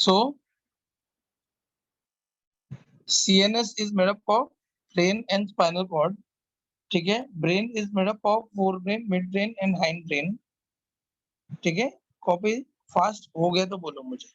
So CNS is made up of brain and spinal cord. ठीक है. Brain is made up of forebrain, midbrain and hindbrain. ठीक है. कॉपी फास्ट हो गया तो बोलो मुझे.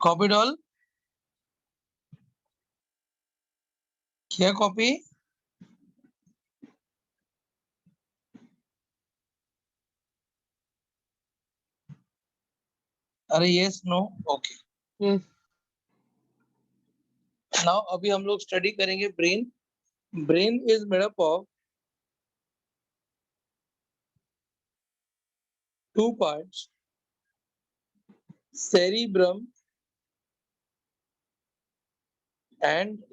Copied all? किया कॉपी? अरे यस नो ओके. नाउ अभी हम लोग स्टडी करेंगे brain. Brain is made up of two parts, cerebrum and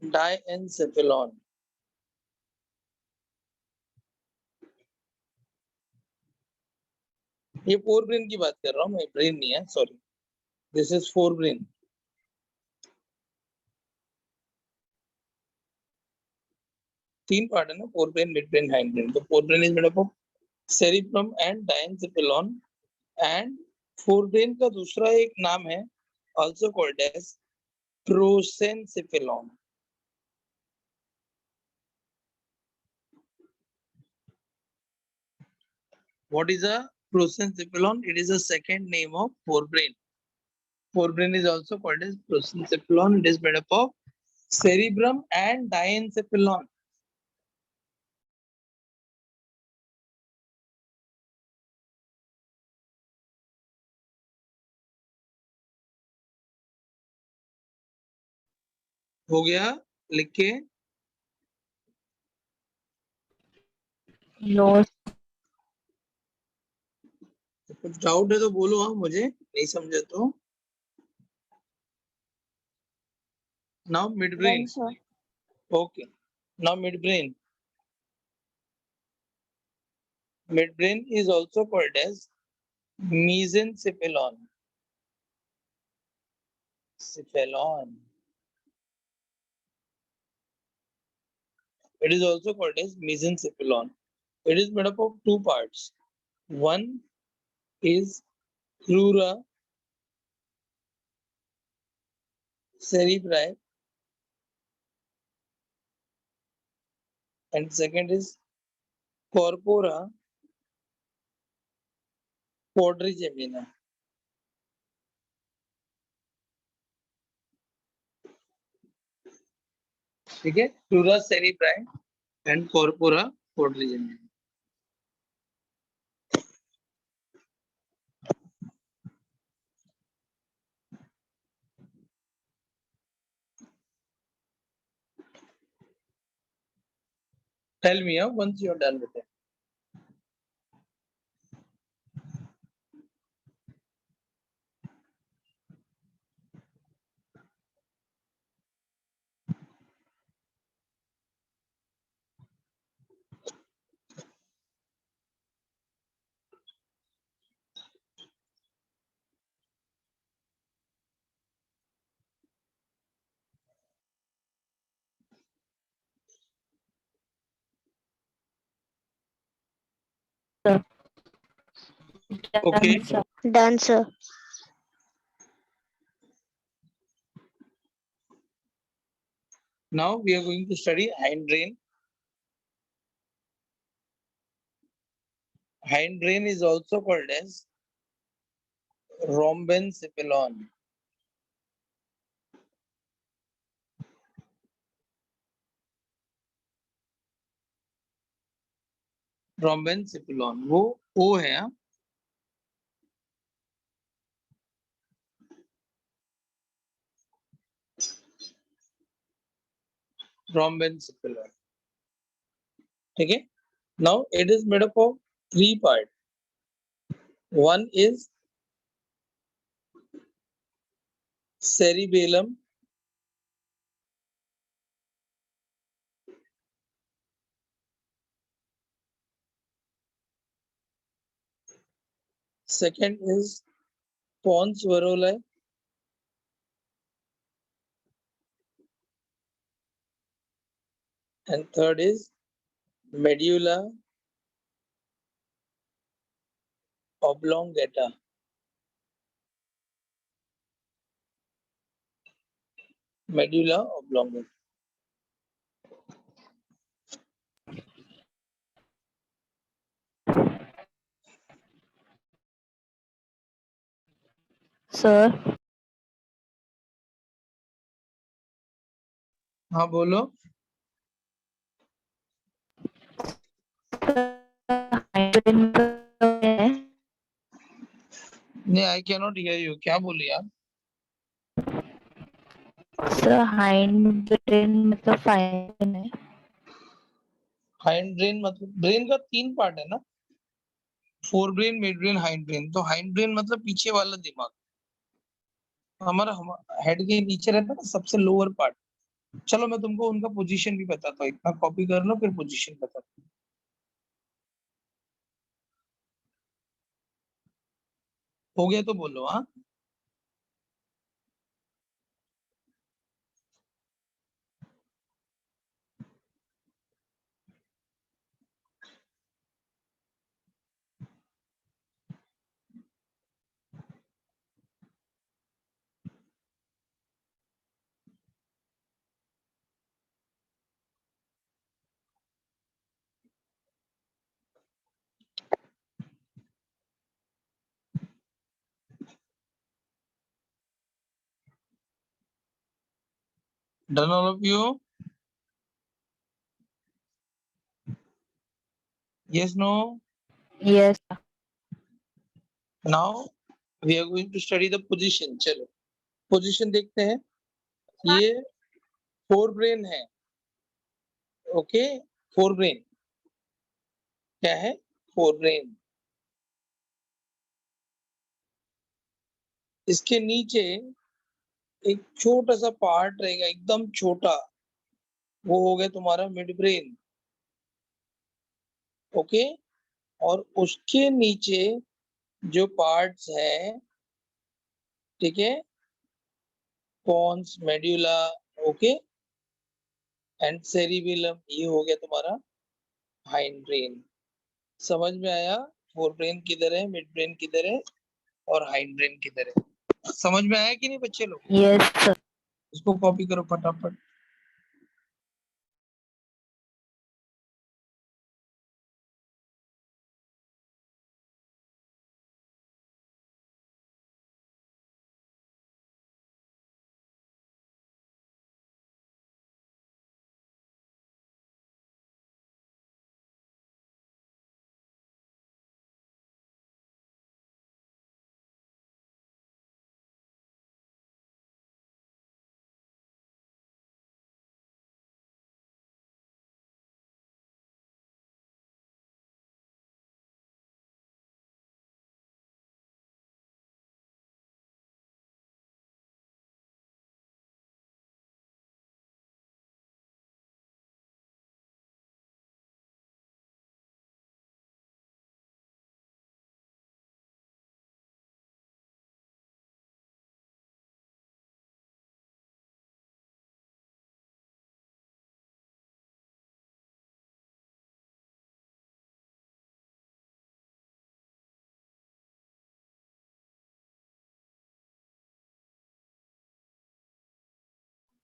diencephalon. ये फोर ब्रेन की बात कर रहा हूँ मैं, ब्रेन नहीं है, sorry. This is forebrain. तीन पार्ट है ना, forebrain, midbrain, hindbrain. तो forebrain is made up of cerebrum and diencephalon. And forebrain का दूसरा एक नाम है also called as prosencephalon. What is a prosencephalon? It is a second name of forebrain. Forebrain is also called as prosencephalon. It is made up of cerebrum and diencephalon. हो गया लिख के? No. कुछ डाउट है तो बोलो. हाँ, मुझे नहीं समझे तो. Now midbrain. Done, sir. Okay. Now midbrain. Midbrain is also called as mesencephalon. Cephalon. It is also called as mesencephalon. It is made up of two parts. One is crura cerebri and second is corpora quadrigemina. ठीक है. crura cerebri and corpora quadrigemina. Tell me once you are done with it. Okay. Done, sir. Done, sir. Now we are going to study hindbrain. Hindbrain is also called as rhombencephalon. Rhombencephalon वो O है। हाँ? Rhombencephalon, ठीक है। Now it is made up of three parts. One is cerebellum, second is pons varoli, and third is medulla oblongata. Medulla oblongata. Sir, हाँ बोलो। hind मतलब है? नहीं, I cannot hear you. क्या बोली आप? Sir, hind brain मतलब fine है. हाइंड ब्रेन मतलब ब्रेन का तीन पार्ट है ना, forebrain, midbrain, hindbrain. तो हाइंड ब्रेन मतलब पीछे वाला दिमाग, हमारा हेड के नीचे रहता है ना, सबसे लोअर पार्ट। चलो मैं तुमको उनका पोजीशन भी बताता हूँ, इतना कॉपी कर लो फिर पोजीशन बताता हूँ। हो गया तो बोलो। हाँ, done all of you? Yes, no? Yes. Now we are going to study the position. चलो पोजीशन देखते हैं। ये फोर ब्रेन है, ओके। फोर ब्रेन क्या है? Forebrain. इसके नीचे एक छोटा सा पार्ट रहेगा, एकदम छोटा, वो हो गया तुम्हारा मिड ब्रेन, ओके। और उसके नीचे जो पार्ट्स है, ठीक है, pons, medulla, okay, and cerebellum, ये हो गया तुम्हारा हाइंड ब्रेन। समझ में आया? फोर ब्रेन किधर है, मिड ब्रेन किधर है, और हाइंड ब्रेन किधर है? समझ में आया कि नहीं बच्चे लोग? Yes, sir. इसको कॉपी करो फटाफट।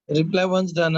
Reply once done.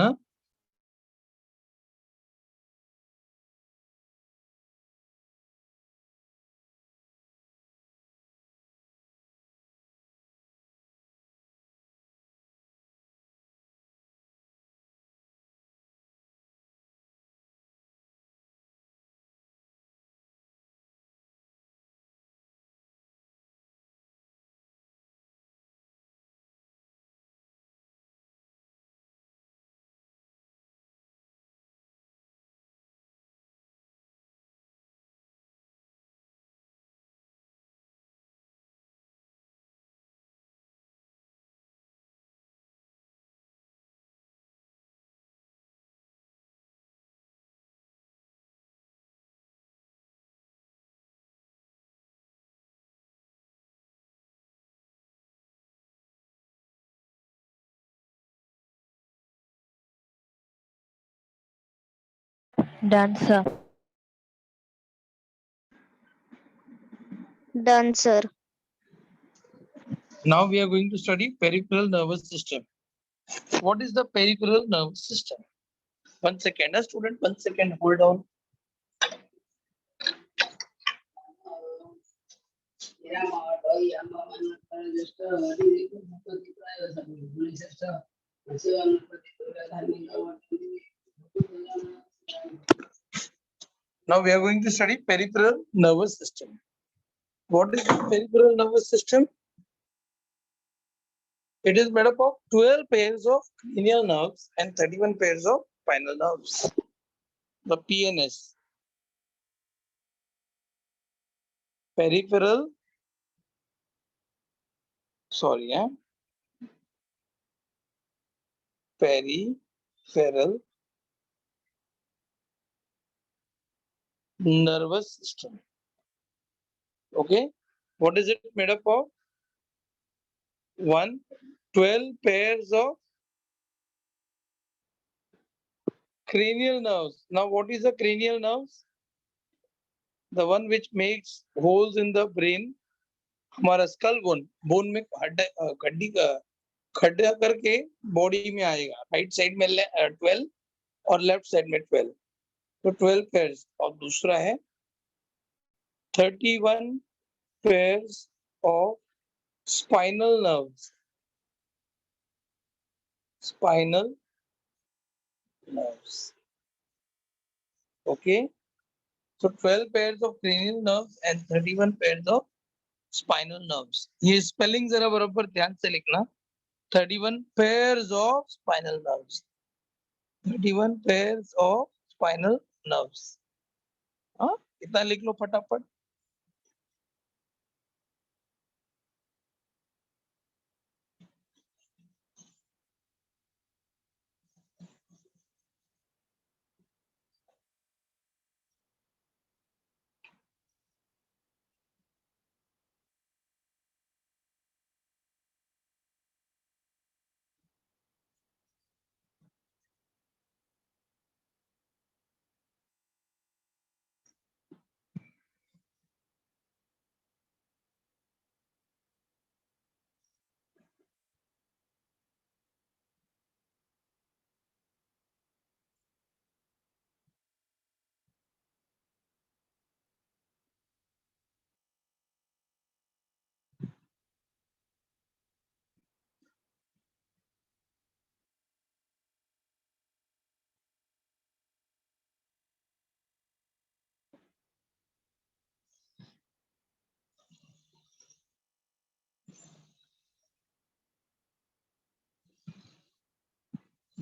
Done, sir. Done, sir. Now we are going to study peripheral nervous system. What is the peripheral nervous system? 1 second, student, 1 second, hold on. Now we are going to study peripheral nervous system. What is the peripheral nervous system? It is made up of 12 pairs of cranial nerves and 31 pairs of spinal nerves. The PNS. Peripheral. Sorry, peripheral nervous system. Okay. What is it made up of? 12 pairs of cranial nerves. Now, what is the cranial nerves? The one which makes holes in the brain. हमारा skull bone में हड्डी का खड्डा करके body में आएगा. Right side में 12 और लेफ्ट साइड में 12. तो 12 पेयर्स. और दूसरा है 31 pairs of spinal nerves. Spinal nerves. Okay. So 12 pairs of cranial nerves and 31 pairs of spinal nerves. ये spelling जरा बराबर ध्यान से लिखना. 31 pairs of spinal nerves. 31 pairs of spinal nerves. हाँ, इतना लिख लो फटाफट.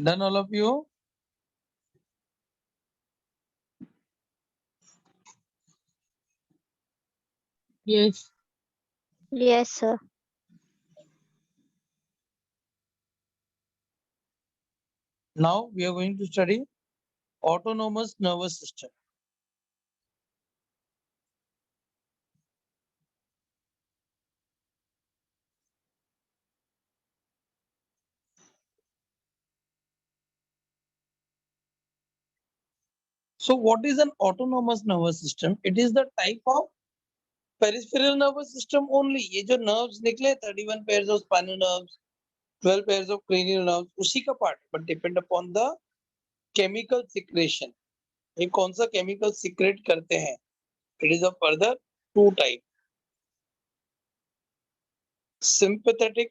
Done all of you? Yes. Yes, sir. Now we are going to study autonomous nervous system. So what is an autonomous nervous system? It is the type of peripheral nervous system only. ये जो nerves निकले 31 pairs of spinal nerves, 12 pairs of cranial nerves, उसी का part, but depend upon the chemical secretion. ये कौन सा chemical secrete करते हैं? It is a further two type. Sympathetic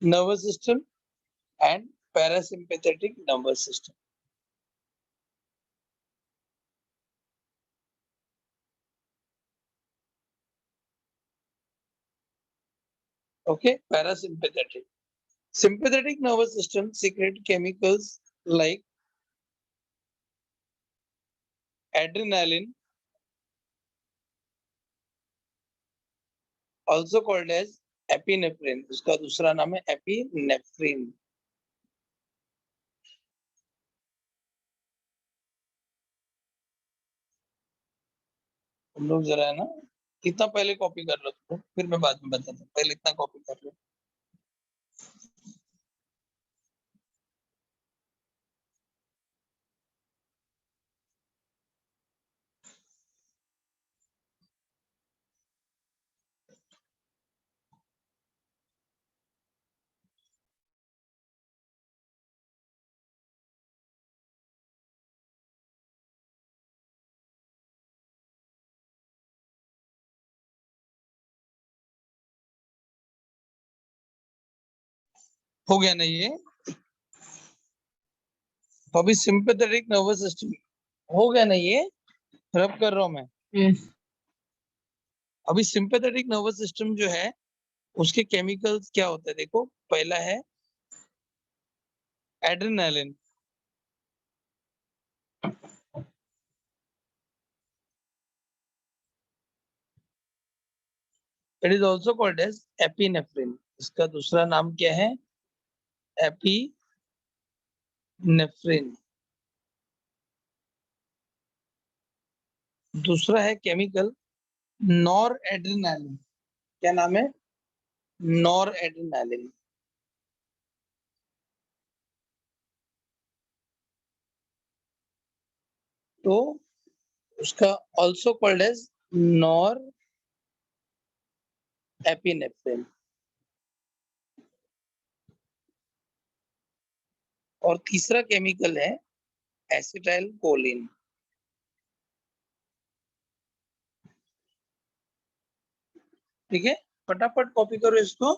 nervous system and parasympathetic nervous system. Okay, parasympathetic. Sympathetic nervous system secrete chemicals like adrenaline, also called as epinephrine. उसका दूसरा नाम है epinephrine. तुम लोग जरा है ना इतना पहले कॉपी कर लो, तो फिर मैं बाद में बताता हूँ. पहले इतना कॉपी कर लो. हो गया ना ये? तो अभी सिंपैथेटिक नर्वस सिस्टम हो गया ना ये? रब कर रहा हूं मैं। अभी सिंपैथेटिक नर्वस सिस्टम जो है उसके केमिकल्स क्या होते हैं देखो। पहला है adrenaline, it is also called as epinephrine. इसका दूसरा नाम क्या है? एपिनेफ्रिन। दूसरा है केमिकल नॉर एड्रेनालिन। क्या नाम है? Noradrenaline. तो उसका also called as norepinephrine. और तीसरा केमिकल है एसिटाइल कोलिन। ठीक है, फटाफट कॉपी करो इसको।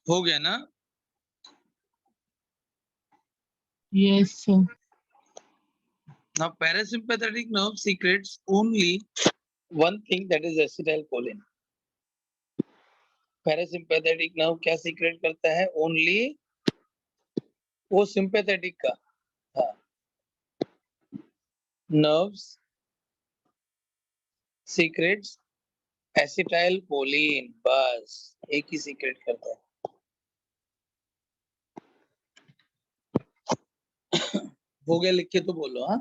हो गया ना? Yes, sir. Now parasympathetic nerve secretes only one thing, that is acetylcholine. Parasympathetic nerve क्या सीक्रेट करता है? ओनली वो सिंपैथेटिक का। हाँ, नर्व्स सीक्रेट्स एसिटाइल कोलिन, बस एक ही सीक्रेट करता है। हो गया? लिख के तो बोलो। हाँ,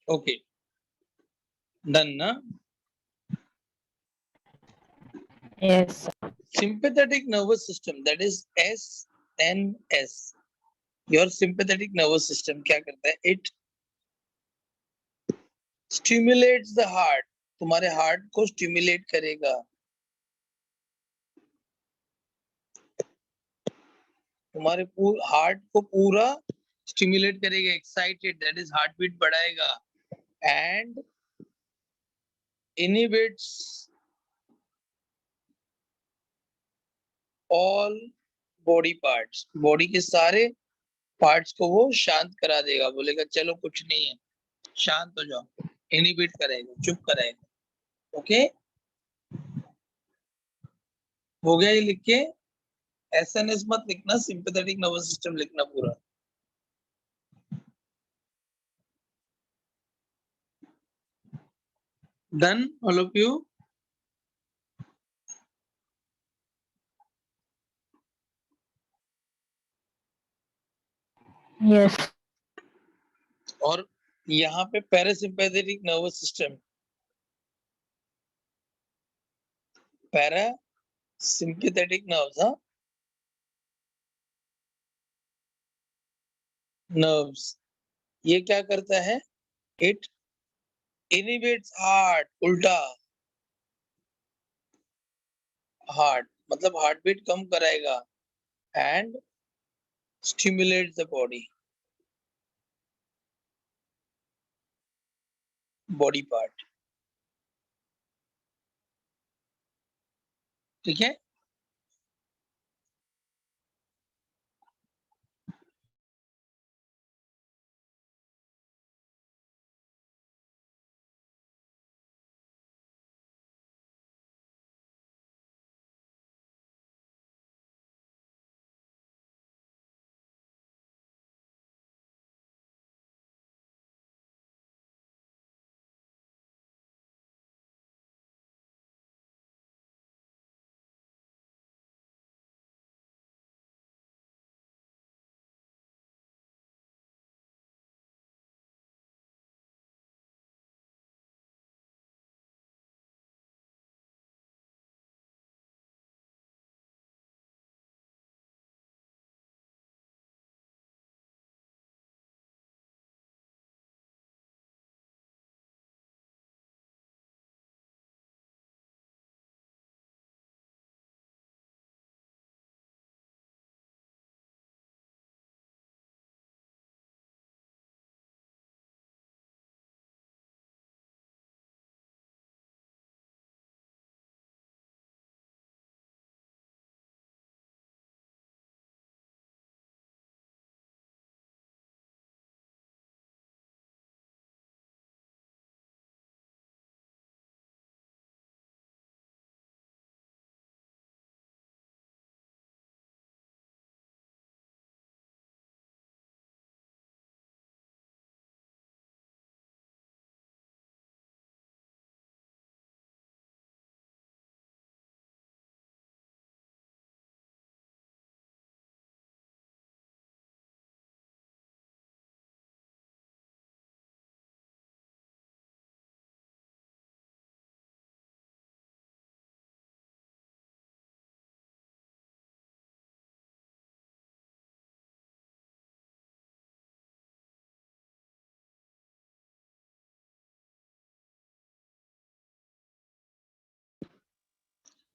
ओके, डन ना? Yes, sir. Sympathetic nervous system, that is SNS. Your sympathetic nervous system क्या करता है? It stimulates the heart. तुम्हारे हार्ट को स्टिमुलेट करेगा। तुम्हारे हार्ट को पूरा स्टिमुलेट करेगा, excited, that is heart beat बढ़ाएगा, and inhibits all body parts. Body के सारे पार्ट्स को वो शांत करा देगा, बोलेगा चलो कुछ नहीं है, शांत हो जाओ, इनहिबिट करेगा, चुप कराएगा। ओके, हो गया ये लिख के? एसएनएस मत लिखना, सिंपैथेटिक नर्वस सिस्टम लिखना पूरा। Done all of you? Yes. और यहाँ पे parasympathetic nervous system, parasympathetic nerves, हाँ, नर्व्स, ये क्या करता है? इट इनहिबिट्स हार्ट, उल्टा, हार्ट मतलब हार्ट बीट कम कराएगा, and stimulates the body, body part. ठीक है?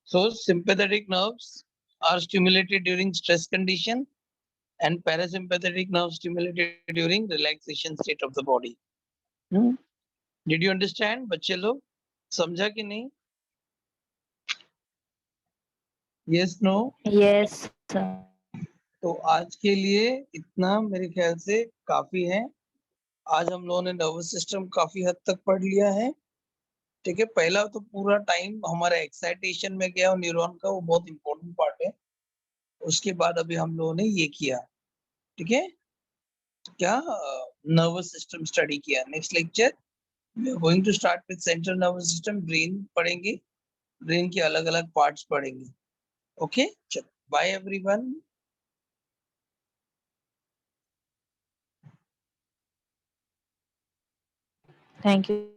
So sympathetic nerves are stimulated during stress condition and parasympathetic nerves stimulated during relaxation state of the body. Did you understand बच्चे लोग? समझा कि नहीं? Yes, no? Yes, sir. तो आज के लिए इतना मेरे ख्याल से काफी है। आज हम लोगों ने नर्वस सिस्टम काफी हद तक पढ़ लिया है। ठीक है, पहला तो पूरा टाइम हमारा एक्साइटेशन में गया और न्यूरॉन का, वो बहुत इंपॉर्टेंट पार्ट है। उसके बाद अभी हम लोगों ने ये किया, ठीक है, क्या नर्वस सिस्टम स्टडी किया। Next lecture we are going to start with central nervous system, brain पढ़ेंगे, ब्रेन के अलग अलग पार्ट्स पढ़ेंगे। ओके, चलो बाय एवरीवन। Thank you.